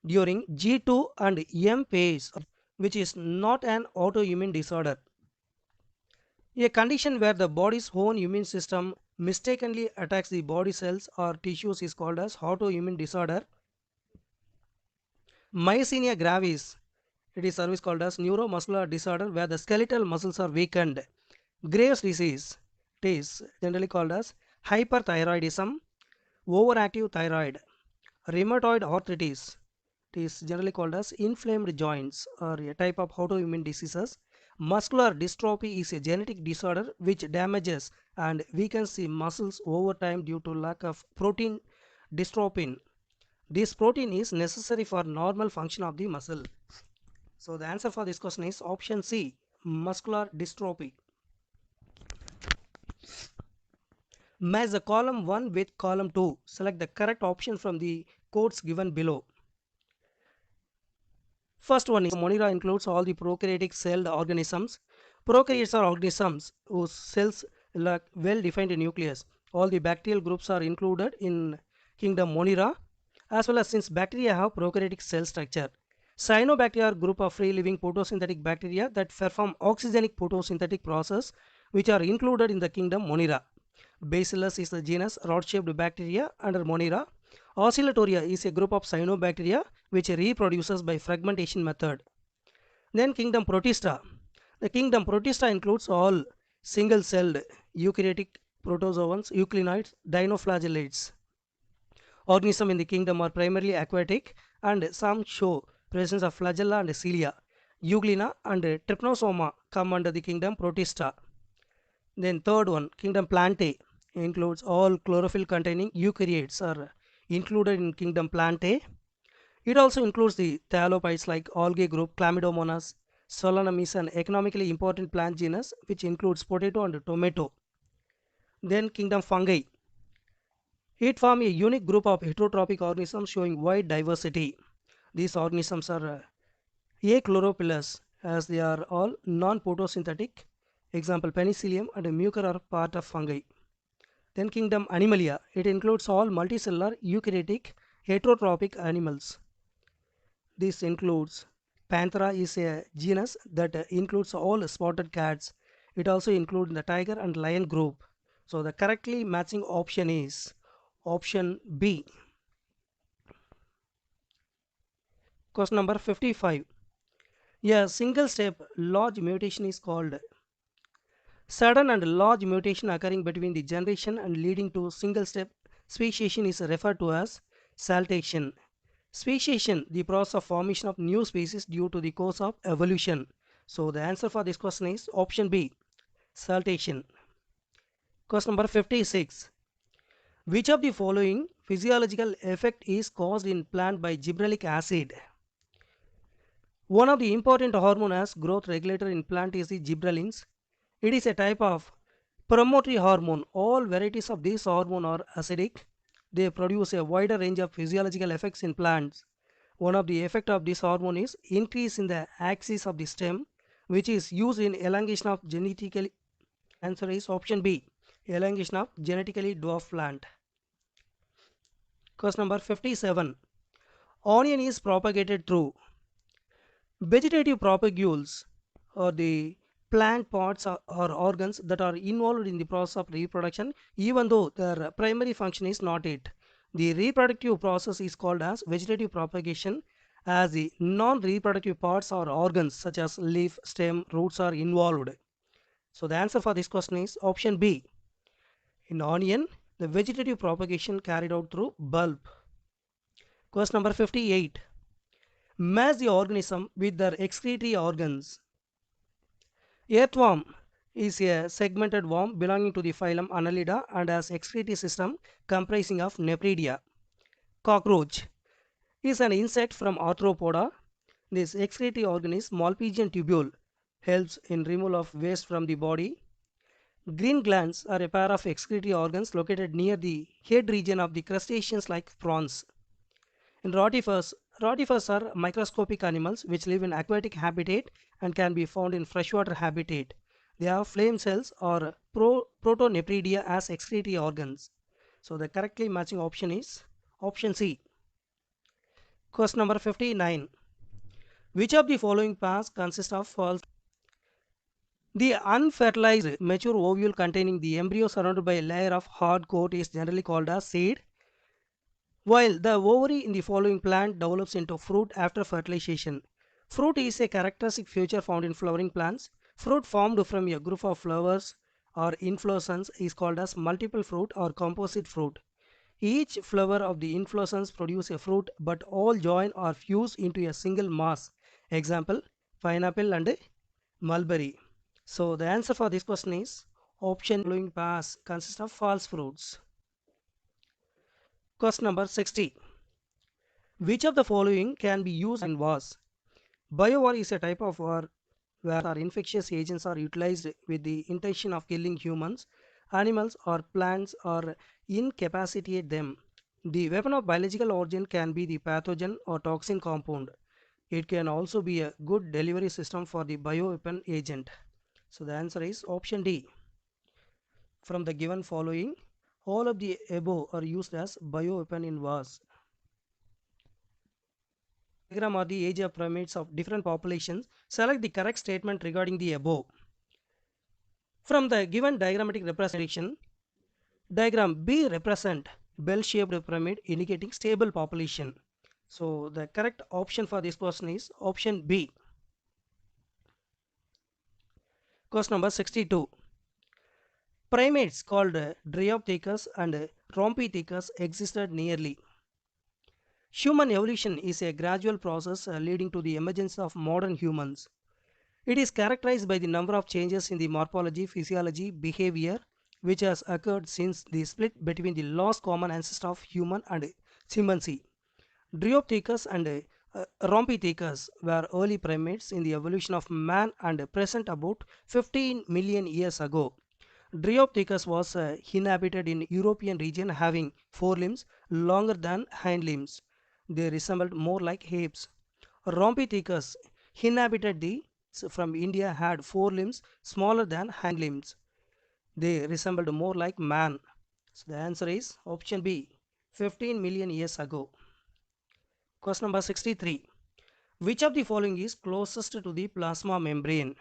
during G2 and M phase, which is not an autoimmune disorder. A condition where the body's own immune system mistakenly attacks the body cells or tissues is called as autoimmune disorder. Myasthenia gravis, it is service called as neuromuscular disorder where the skeletal muscles are weakened. Graves' disease, it is generally called as hyperthyroidism, overactive thyroid. Rheumatoid arthritis, it is generally called as inflamed joints or a type of autoimmune diseases. Muscular dystrophy is a genetic disorder which damages and weakens the muscles over time due to lack of protein dystrophin. This protein is necessary for normal function of the muscle. So the answer for this question is option C, muscular dystrophy. Match the column 1 with column 2. Select the correct option from the codes given below. First one is Monera includes all the prokaryotic celled organisms. Prokaryotes are organisms whose cells lack well-defined nucleus. All the bacterial groups are included in kingdom Monera, as well as since bacteria have prokaryotic cell structure. Cyanobacteria are group of free-living photosynthetic bacteria that perform oxygenic photosynthetic process, which are included in the kingdom Monera. Bacillus is the genus rod-shaped bacteria under Monera. Oscillatoria is a group of cyanobacteria which reproduces by fragmentation method. Then kingdom Protista. The kingdom Protista includes all single-celled eukaryotic protozoans, euglenoids, dinoflagellates. Organisms in the kingdom are primarily aquatic and some show presence of flagella and cilia. Euglena and trypanosoma come under the kingdom Protista. Then third one, kingdom Plantae, includes all chlorophyll containing eukaryotes are included in kingdom Plantae. It also includes the thallophytes like algae group Chlamydomonas. Solanum is an economically important plant genus which includes potato and tomato. Then kingdom Fungi. It forms a unique group of heterotrophic organisms showing wide diversity. These organisms are achlorophyllous as they are all non-photosynthetic. Example, penicillium and mucor are part of fungi. Then kingdom Animalia. It includes all multicellular eukaryotic heterotrophic animals. This includes Panthera is a genus that includes all spotted cats. It also includes the tiger and lion group. So the correctly matching option is option B. Question number 55. A single step large mutation is called sudden and large mutation occurring between the generation and leading to single step speciation is referred to as saltation. Speciation, the process of formation of new species due to the course of evolution. So the answer for this question is option B, saltation. Question number 56. Which of the following physiological effect is caused in plant by gibberellic acid? One of the important hormone as growth regulator in plant is the gibberellins. It is a type of promotory hormone. All varieties of this hormone are acidic. They produce a wider range of physiological effects in plants. One of the effect of this hormone is increase in the axis of the stem, which is used in elongation of genetically. Answer is option B, elongation of genetically dwarf plant. Question number 57. Onion is propagated through vegetative propagules or the plant parts or organs that are involved in the process of reproduction even though their primary function is not it. The reproductive process is called as vegetative propagation as the non-reproductive parts or organs such as leaf, stem, roots are involved. So the answer for this question is option B. In onion, the vegetative propagation carried out through bulb. Question number 58. Match the organism with their excretory organs. Earthworm is a segmented worm belonging to the phylum Annelida and has excretory system comprising of nephridia. Cockroach is an insect from Arthropoda. This excretory organ is Malpighian tubule, helps in removal of waste from the body. Green glands are a pair of excretory organs located near the head region of the crustaceans like prawns. In rotifers are microscopic animals which live in aquatic habitat and can be found in freshwater habitat. They have flame cells or protonephridia as excretory organs. So the correctly matching option is option C. Question number 59. Which of the following pairs consist of false? The unfertilized mature ovule containing the embryo surrounded by a layer of hard coat is generally called as seed, while the ovary in the following plant develops into fruit after fertilization. Fruit is a characteristic feature found in flowering plants. Fruit formed from a group of flowers or inflorescence is called as multiple fruit or composite fruit. Each flower of the inflorescence produces a fruit but all join or fuse into a single mass. Example, pineapple and mulberry. So the answer for this question is option following pairs consist of false fruits. Question number 60. Which of the following can be used in wars? Biowar is a type of war where infectious agents are utilized with the intention of killing humans, animals or plants or incapacitate them. The weapon of biological origin can be the pathogen or toxin compound. It can also be a good delivery system for the bioweapon agent. So the answer is option D. From the given following, all of the above are used as bioweapon in wars. Diagram are the age of pyramids of different populations. Select the correct statement regarding the above. From the given diagrammatic representation, diagram B represent bell-shaped pyramid indicating stable population. So the correct option for this question is option B. Question number 62. Primates called Dryopithecus and Rhompithecus existed nearly. Human evolution is a gradual process leading to the emergence of modern humans. It is characterized by the number of changes in the morphology, physiology, behavior which has occurred since the split between the last common ancestor of human and chimpanzee. Dryopithecus and Rhompithecus were early primates in the evolution of man and present about 15 million years ago. Dryopithecus was inhabited in European region having forelimbs longer than hind limbs. They resembled more like apes. Rhompithecus inhabited the from India had forelimbs smaller than hind limbs. They resembled more like man. So the answer is option B, 15 million years ago. Question number 63. Which of the following is closest to the plasma membrane?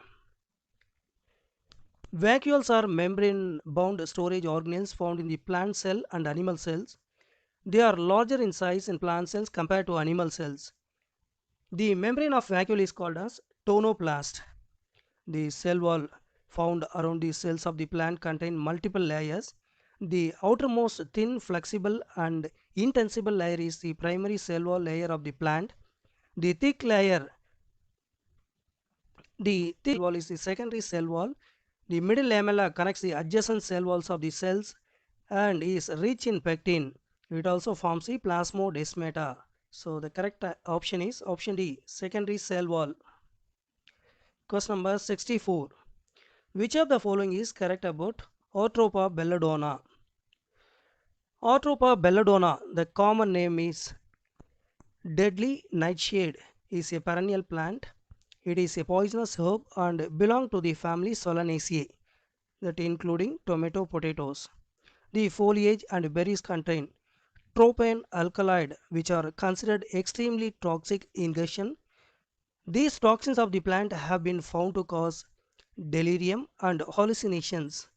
Vacuoles are membrane-bound storage organelles found in the plant cell and animal cells. They are larger in size in plant cells compared to animal cells. The membrane of vacuole is called as tonoplast. The cell wall found around the cells of the plant contain multiple layers. The outermost thin, flexible and intensible layer is the primary cell wall layer of the plant. The thick wall is the secondary cell wall. The middle lamella connects the adjacent cell walls of the cells and is rich in pectin. It also forms the plasmodesmata. So the correct option is option D, secondary cell wall. Question number 64. Which of the following is correct about Ortropa belladonna? Ortropa belladonna, the common name is deadly nightshade, is a perennial plant. It is a poisonous herb and belong to the family Solanaceae, that including tomato potatoes. The foliage and berries contain tropane alkaloid, which are considered extremely toxic ingestion. These toxins of the plant have been found to cause delirium and hallucinations.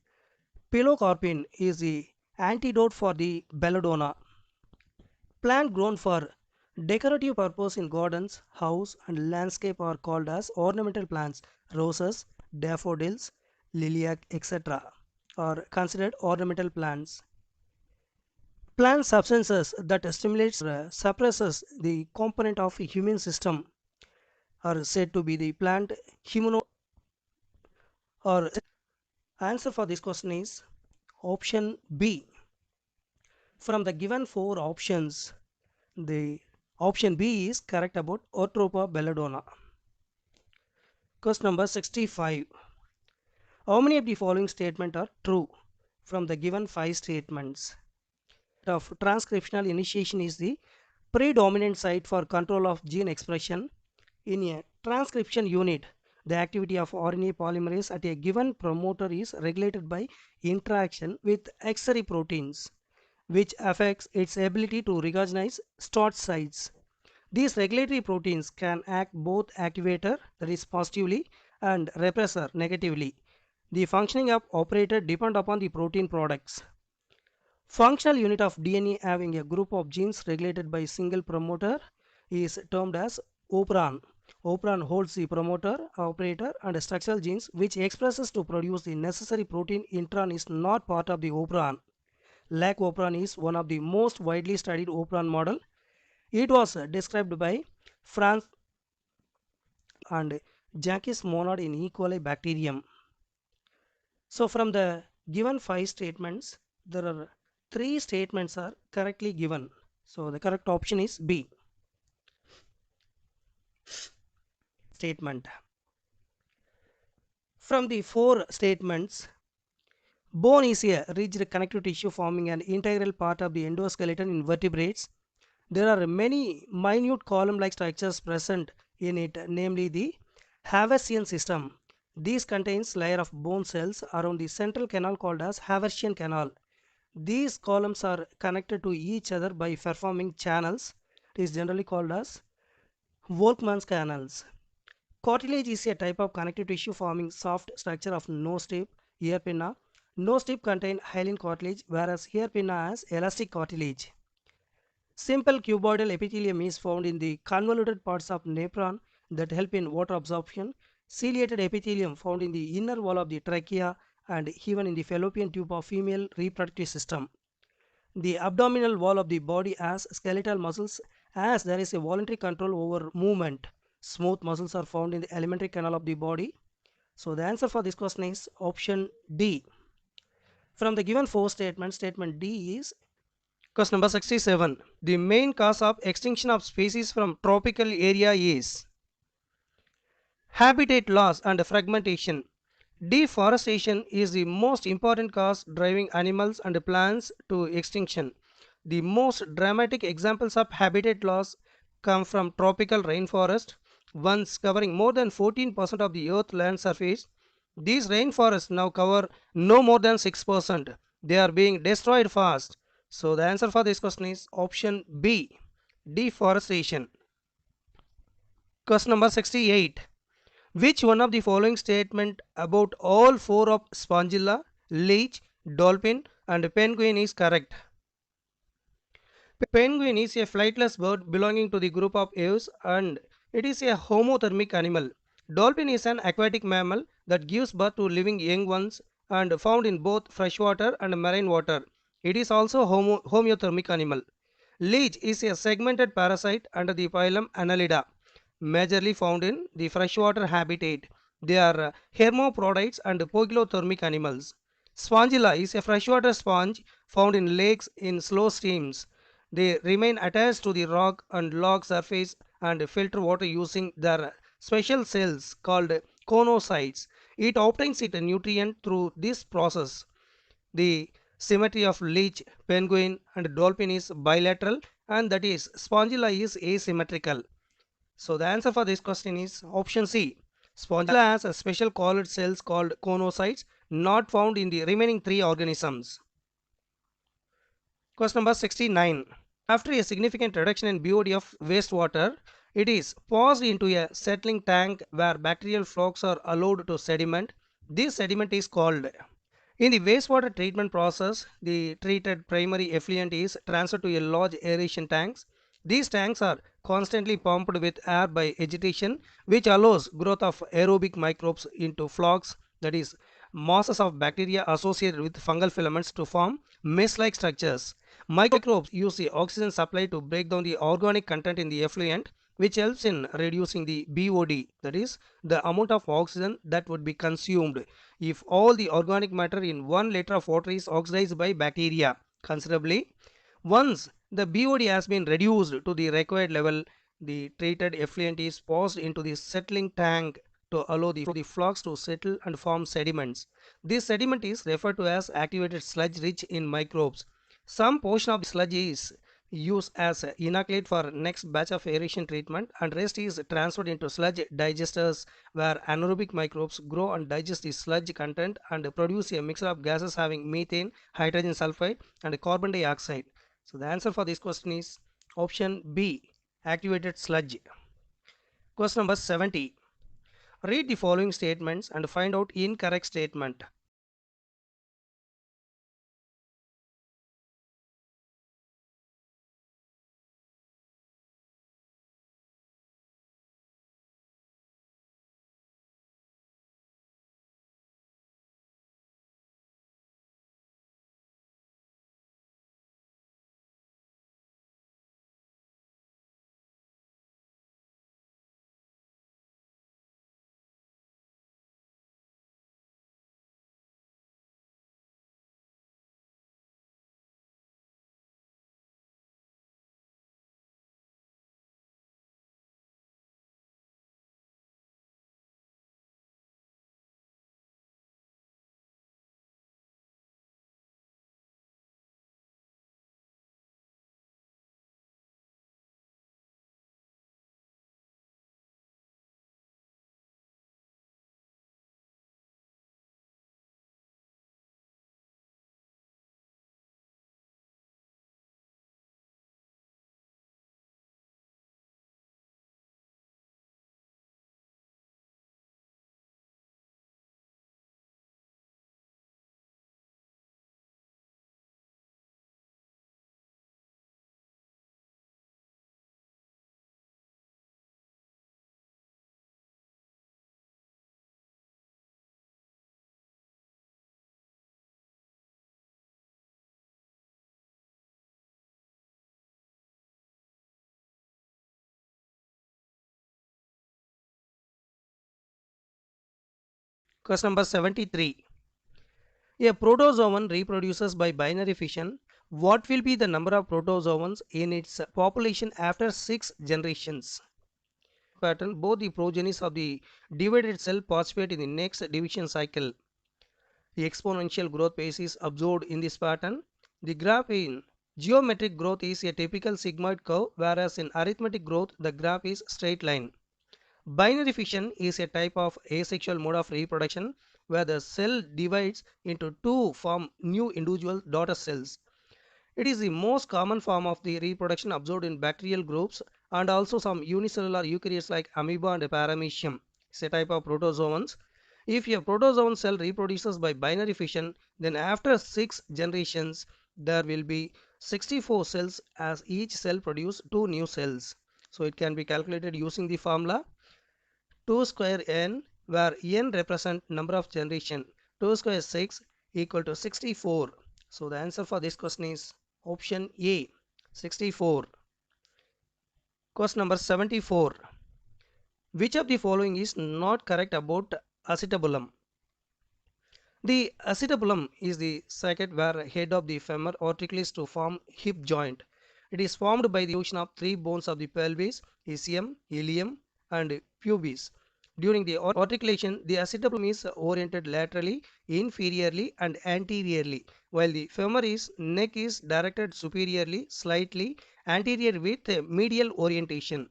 Pilocarpine is the antidote for the belladonna. Plant grown for decorative purpose in gardens, house and landscape are called as ornamental plants. Roses, daffodils, lilac, etc. are considered ornamental plants. Plant substances that stimulates or suppresses the component of the immune system are said to be the plant immuno or answer for this question is option B. From the given four options, the option B is correct about Ortropa belladonna. Question number 65. How many of the following statements are true from the given 5 statements? Of transcriptional initiation is the predominant site for control of gene expression. In a transcription unit, the activity of RNA polymerase at a given promoter is regulated by interaction with auxiliary proteins, which affects its ability to recognize start sites. These regulatory proteins can act both activator, that is positively, and repressor, negatively. The functioning of operator depend upon the protein products. Functional unit of DNA having a group of genes regulated by single promoter is termed as operon. Operon holds the promoter, operator and structural genes which expresses to produce the necessary protein. Intron is not part of the operon. Lac operon is one of the most widely studied operon model. It was described by Franz and Jacques Monod in E. coli bacterium. So from the given 5 statements, there are 3 statements are correctly given. So the correct option is B. Statement. From the 4 statements, bone is a rigid connective tissue forming an integral part of the endoskeleton in vertebrates. There are many minute column-like structures present in it, namely the Haversian system. These contains layer of bone cells around the central canal called as Haversian canal. These columns are connected to each other by performing channels. It is generally called as Volkmann's canals. Cartilage is a type of connective tissue forming soft structure of nose tip, ear pinna. Nose tip contain hyaline cartilage, whereas ear pinna has elastic cartilage. Simple cuboidal epithelium is found in the convoluted parts of nephron that help in water absorption. Ciliated epithelium found in the inner wall of the trachea and even in the fallopian tube of female reproductive system. The abdominal wall of the body has skeletal muscles as there is a voluntary control over movement. Smooth muscles are found in the alimentary canal of the body. So the answer for this question is option D. From the given 4 statements, statement D is question number 67. The main cause of extinction of species from tropical area is habitat loss and fragmentation. Deforestation is the most important cause driving animals and plants to extinction. The most dramatic examples of habitat loss come from tropical rainforest, once covering more than 14% of the Earth's land surface. These rainforests now cover no more than 6%. They are being destroyed fast. So the answer for this question is option B, deforestation. Question number 68. Which one of the following statement about all four of spongilla, leech, dolphin and penguin is correct? Penguin is a flightless bird belonging to the group of aves and it is a homothermic animal. Dolphin is an aquatic mammal that gives birth to living young ones and found in both freshwater and marine water. It is also homeothermic animal. Leech is a segmented parasite under the phylum Annelida, majorly found in the freshwater habitat. They are hermaphrodites and poikilothermic animals. Spongilla is a freshwater sponge found in lakes in slow streams. They remain attached to the rock and log surface and filter water using their special cells called conocytes. It obtains its nutrient through this process. The symmetry of leech, penguin and dolphin is bilateral and that is spongilla is asymmetrical. So the answer for this question is option C. Spongilla has a special colored cells called conocytes not found in the remaining three organisms. Question number 69. After a significant reduction in BOD of wastewater, it is passed into a settling tank where bacterial flocks are allowed to sediment. This sediment is called. In the wastewater treatment process, the treated primary effluent is transferred to a large aeration tanks. These tanks are constantly pumped with air by agitation, which allows growth of aerobic microbes into flocks, that is, masses of bacteria associated with fungal filaments to form mesh-like structures. Microbes use the oxygen supply to break down the organic content in the effluent, which helps in reducing the BOD, that is, the amount of oxygen that would be consumed if all the organic matter in 1 liter of water is oxidized by bacteria considerably. Once the BOD has been reduced to the required level, the treated effluent is passed into the settling tank to allow the flocks to settle and form sediments. This sediment is referred to as activated sludge rich in microbes. Some portion of the sludge is used as inoculate for next batch of aeration treatment and rest is transferred into sludge digesters where anaerobic microbes grow and digest the sludge content and produce a mixture of gases having methane, hydrogen sulfide and carbon dioxide. So the answer for this question is option B, activated sludge. Question number 70. Read the following statements and find out incorrect statement. Question number 73. A protozoan reproduces by binary fission. What will be the number of protozoans in its population after 6 generations? Pattern, both the progenies of the divided cell participate in the next division cycle. The exponential growth pace is observed in this pattern. The graph in geometric growth is a typical sigmoid curve, whereas in arithmetic growth the graph is straight line. Binary fission is a type of asexual mode of reproduction where the cell divides into two form new individual daughter cells. It is the most common form of the reproduction observed in bacterial groups and also some unicellular eukaryotes like amoeba and paramecium. It's a type of protozoans. If a protozoan cell reproduces by binary fission, then after 6 generations there will be 64 cells, as each cell produce 2 new cells. So it can be calculated using the formula 2 square n, where n represent number of generation. 2 square 6 equal to 64. So the answer for this question is option A, 64. Question number 74. Which of the following is not correct about acetabulum? The acetabulum is the socket where head of the femur articulates to form hip joint. It is formed by the fusion of 3 bones of the pelvis, ischium, ilium and pubis. During the articulation, the acetabulum is oriented laterally, inferiorly and anteriorly, while the femur neck is directed superiorly, slightly anterior with medial orientation.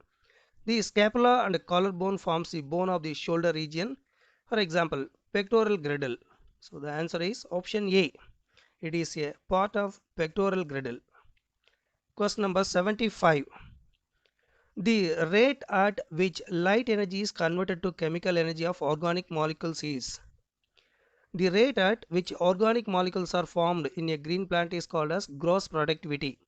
The scapula and collarbone forms the bone of the shoulder region. For example, pectoral girdle. So the answer is option A. It is a part of pectoral girdle. Question number 75. The rate at which light energy is converted to chemical energy of organic molecules is. The rate at which organic molecules are formed in a green plant is called as gross productivity.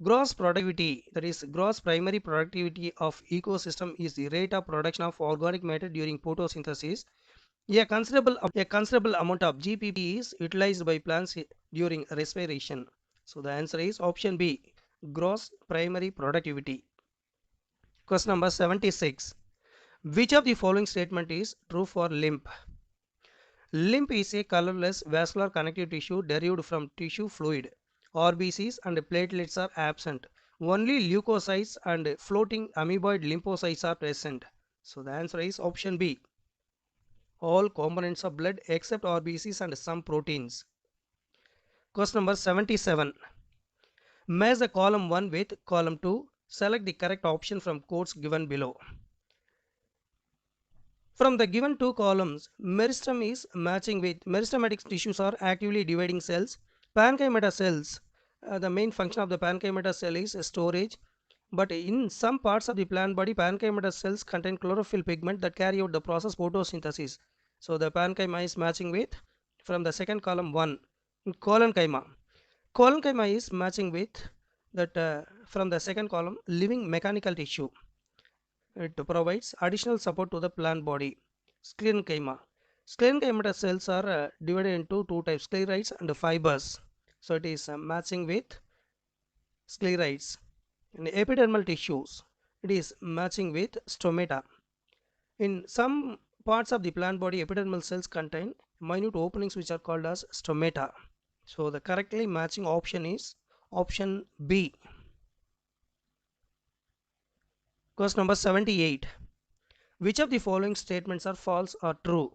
Gross productivity, that is gross primary productivity of ecosystem, is the rate of production of organic matter during photosynthesis. A considerable amount of GPP is utilized by plants during respiration. So the answer is option B, gross primary productivity. Question number 76. Which of the following statement is true for lymph? Lymph is a colorless vascular connective tissue derived from tissue fluid. RBCs and platelets are absent. Only leukocytes and floating amoeboid lymphocytes are present. So the answer is option B. All components of blood except RBCs and some proteins. Question number 77. Match the column 1 with column 2. Select the correct option from quotes given below. From the given 2 columns, meristem is matching with meristematic tissues are actively dividing cells. Parenchyma cells, the main function of the parenchyma cell is storage, but in some parts of the plant body, parenchyma cells contain chlorophyll pigment that carry out the process photosynthesis. So the parenchyma is matching with, from the second column 1, collenchyma. Collenchyma is matching with that from the second column, living mechanical tissue. It provides additional support to the plant body. Sclerenchyma. Sclerenchyma cells are divided into 2 types, sclerites and fibers. So it is matching with sclerites. In epidermal tissues, it is matching with stomata. In some parts of the plant body, epidermal cells contain minute openings which are called as stomata. So the correctly matching option is option B. Question number 78. Which of the following statements are false or true?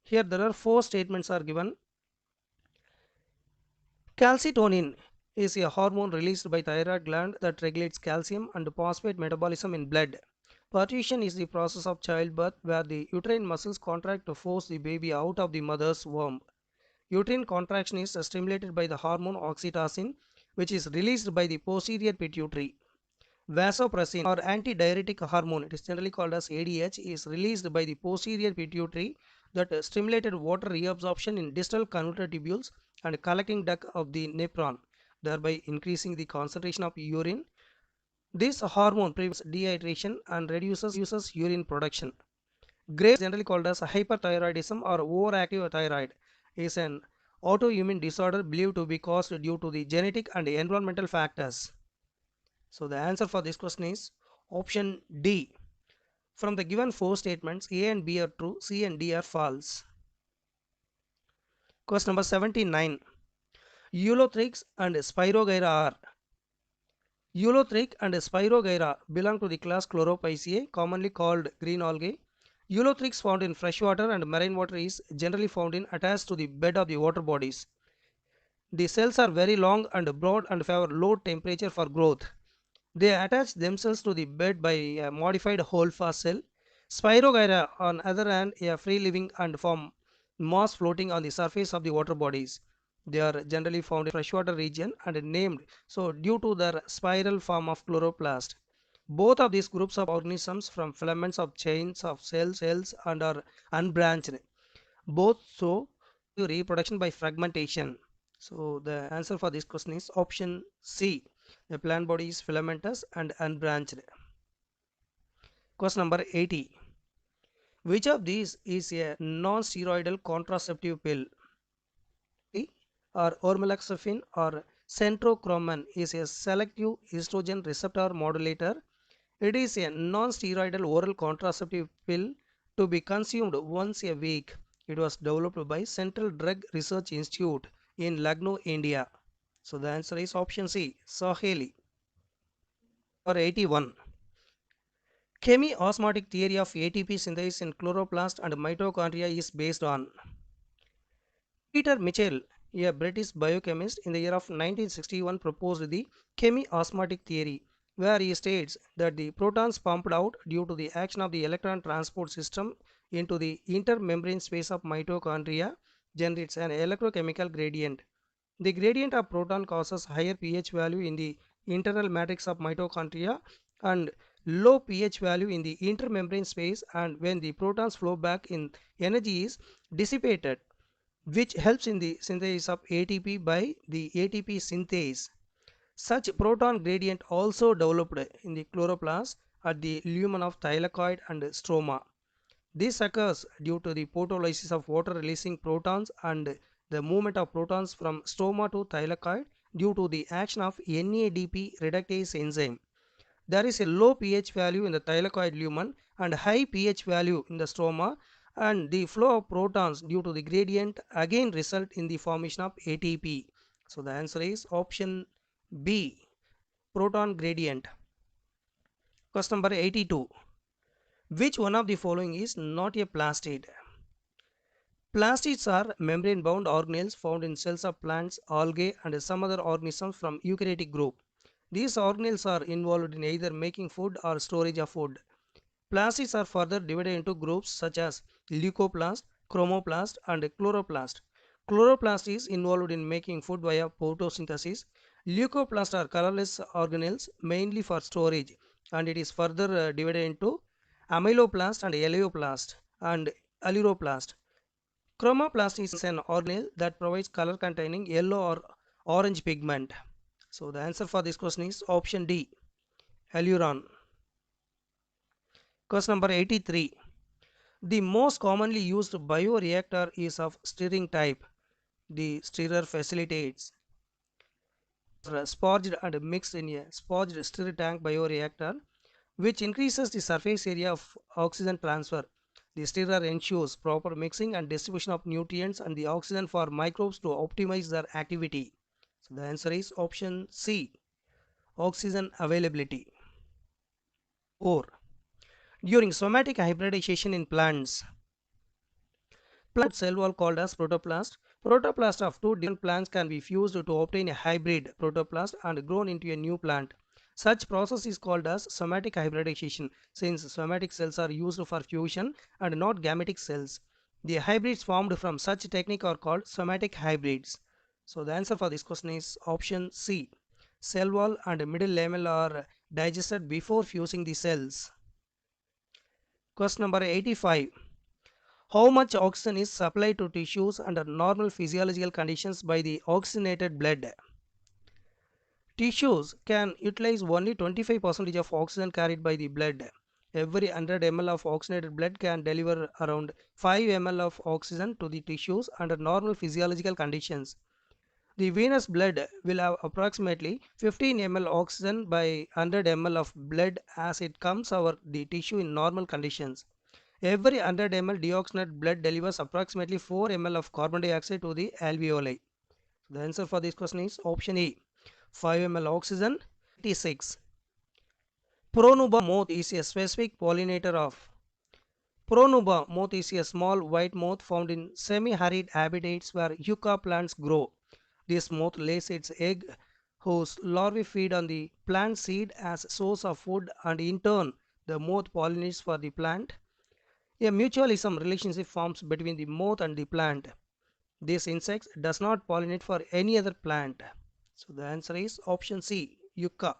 Here there are 4 statements are given. Calcitonin is a hormone released by thyroid gland that regulates calcium and phosphate metabolism in blood. Partition is the process of childbirth where the uterine muscles contract to force the baby out of the mother's womb. Uterine contraction is stimulated by the hormone oxytocin, which is released by the posterior pituitary. Vasopressin or antidiuretic hormone, it is generally called as ADH, is released by the posterior pituitary that stimulated water reabsorption in distal convoluted tubules and collecting duct of the nephron, thereby increasing the concentration of urine. This hormone prevents dehydration and reduces urine production. Graves, generally called as hyperthyroidism or overactive thyroid, is an autoimmune disorder believed to be caused due to the genetic and environmental factors. So the answer for this question is option D. From the given 4 statements, A and B are true, C and D are false. Question number 79. Eulothrix and Spirogyra are. Eulothrix and Spirogyra belong to the class Chlorophyceae, commonly called green algae. Eulothrix found in freshwater and marine water is generally found in attached to the bed of the water bodies. The cells are very long and broad and favor low temperature for growth. They attach themselves to the bed by a modified holdfast cell. Spirogyra, on the other hand, are free living and form moss floating on the surface of the water bodies. They are generally found in freshwater region and named so due to their spiral form of chloroplast. Both of these groups of organisms from filaments of chains of cells and are unbranched. Both show reproduction by fragmentation. So the answer for this question is option C. The plant body is filamentous and unbranched. Question number 80. Which of these is a non-steroidal contraceptive pill? Or ormeloxifene or centrochromin is a selective estrogen receptor modulator. It is a non-steroidal oral contraceptive pill to be consumed once a week. It was developed by Central Drug Research Institute in Lucknow, India. So the answer is option C, Saheli. Or 81. Chemiosmotic theory of ATP synthesis in chloroplast and mitochondria is based on Peter Mitchell, a British biochemist, in the year of 1961 proposed the chemiosmotic theory, where he states that the protons pumped out due to the action of the electron transport system into the intermembrane space of mitochondria generates an electrochemical gradient. The gradient of proton causes higher pH value in the internal matrix of mitochondria and low pH value in the intermembrane space, and when the protons flow back in, energy is dissipated, which helps in the synthesis of ATP by the ATP synthase. Such proton gradient also developed in the chloroplast at the lumen of thylakoid and stroma. This occurs due to the photolysis of water releasing protons and the movement of protons from stroma to thylakoid due to the action of NADP reductase enzyme. There is a low pH value in the thylakoid lumen and high pH value in the stroma, and the flow of protons due to the gradient again result in the formation of ATP. So the answer is option B, proton gradient. Question number 82. Which one of the following is not a plastid? Plastids are membrane-bound organelles found in cells of plants, algae, and some other organisms from eukaryotic group. These organelles are involved in either making food or storage of food. Plastids are further divided into groups such as leucoplast, chromoplast, and chloroplast. Chloroplast is involved in making food via photosynthesis. Leucoplast are colorless organelles mainly for storage, and it is further divided into amyloplast and eleoplast and aleuroplast. Chromoplast is an organelle that provides color containing yellow or orange pigment. So the answer for this question is option D, aleuron. Question number 83. The most commonly used bioreactor is of stirring type. The stirrer facilitates sparged and mixed in a sparged stir tank bioreactor, which increases the surface area of oxygen transfer. The stirrer ensures proper mixing and distribution of nutrients and the oxygen for microbes to optimize their activity. So the answer is option C, oxygen availability. 4. During somatic hybridization in plants, plant cell wall called as protoplast. Protoplast of two different plants can be fused to obtain a hybrid protoplast and grown into a new plant. Such process is called as somatic hybridization, since somatic cells are used for fusion and not gametic cells. The hybrids formed from such technique are called somatic hybrids. So the answer for this question is option C. Cell wall and middle lamella are digested before fusing the cells. Question number 85. How much oxygen is supplied to tissues under normal physiological conditions by the oxygenated blood? Tissues can utilize only 25% of oxygen carried by the blood. Every 100 ml of oxygenated blood can deliver around 5 ml of oxygen to the tissues under normal physiological conditions. The venous blood will have approximately 15 ml oxygen by 100 ml of blood as it comes over the tissue in normal conditions. Every 100 ml deoxygenated blood delivers approximately 4 ml of carbon dioxide to the alveoli. The answer for this question is option A, 5 ml oxygen. 86. Pronuba moth is a specific pollinator of. Pronuba moth is a small white moth found in semi-arid habitats where yucca plants grow. This moth lays its egg, whose larvae feed on the plant seed as source of food, and in turn the moth pollinates for the plant. A mutualism relationship forms between the moth and the plant. This insect does not pollinate for any other plant. So the answer is option C, yucca.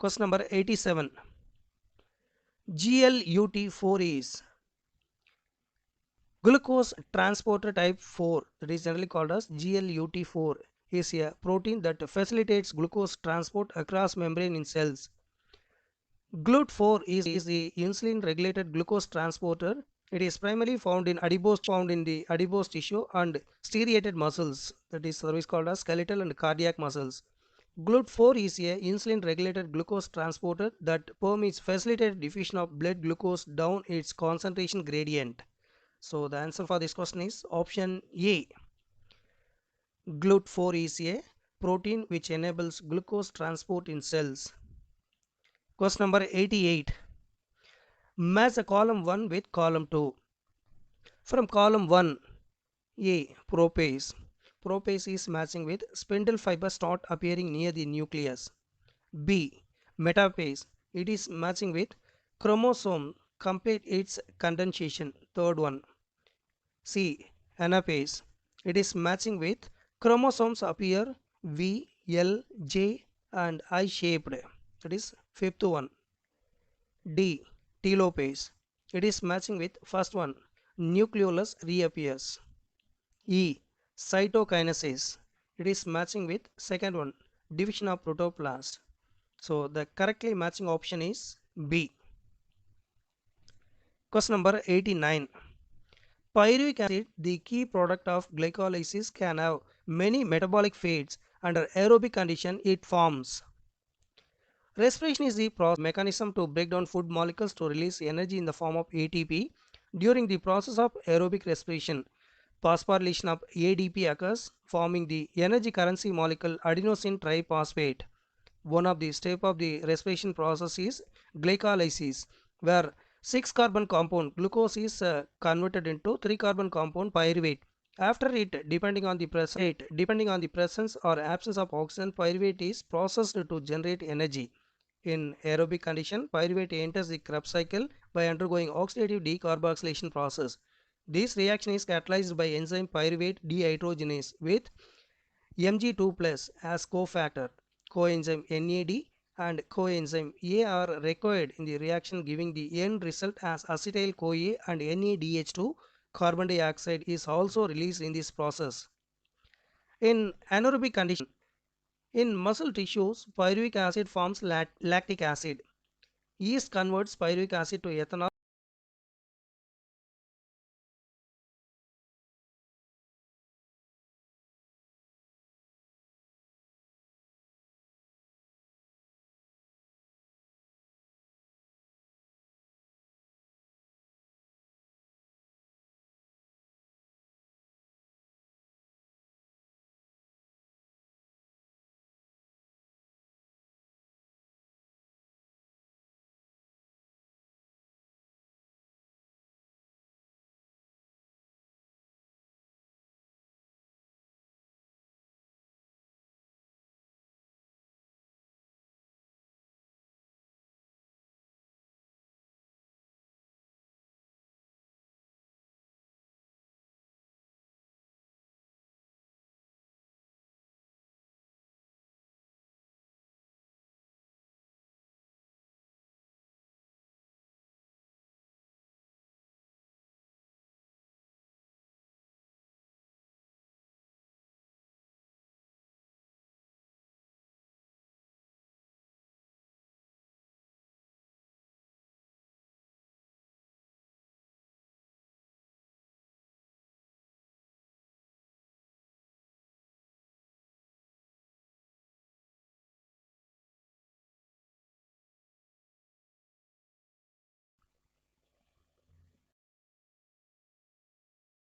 Question number 87. GLUT4 is glucose transporter type 4, that is generally called as GLUT4, is a protein that facilitates glucose transport across membrane in cells. GLUT4 is the insulin regulated glucose transporter. It is primarily found in the adipose tissue and striated muscles, that is otherwise called as skeletal and cardiac muscles. GLUT4 is a insulin regulated glucose transporter that permits facilitated diffusion of blood glucose down its concentration gradient. So the answer for this question is option A. GLUT4 is a protein which enables glucose transport in cells. Question number 88. Match a column 1 with column 2. From column 1, A. Propase. Propase is matching with spindle fibers start appearing near the nucleus. B. Metaphase. It is matching with chromosome complete its condensation. Third one. C. Anaphase. It is matching with chromosomes appear V, L, J and I shaped. That is fifth one. D. Telophase. It is matching with first one. Nucleolus reappears. E. Cytokinesis. It is matching with second one. Division of protoplast. So the correctly matching option is B. Question number 89. Pyruvic acid, the key product of glycolysis, can have many metabolic fates. Under aerobic condition it forms. Respiration is the process mechanism to break down food molecules to release energy in the form of ATP. During the process of aerobic respiration, phosphorylation of ADP occurs, forming the energy currency molecule adenosine triphosphate. One of the steps of the respiration process is glycolysis, where 6 carbon compound glucose is converted into 3 carbon compound pyruvate. After it, depending on the presence or absence of oxygen, pyruvate is processed to generate energy. In aerobic condition, pyruvate enters the Krebs cycle by undergoing oxidative decarboxylation process. This reaction is catalyzed by enzyme pyruvate dehydrogenase with Mg2 plus as cofactor. Coenzyme NAD and coenzyme A are required in the reaction, giving the end result as acetyl CoA and NADH2. Carbon dioxide is also released in this process. In anaerobic condition, in muscle tissues, pyruvic acid forms lactic acid. Yeast converts pyruvic acid to ethanol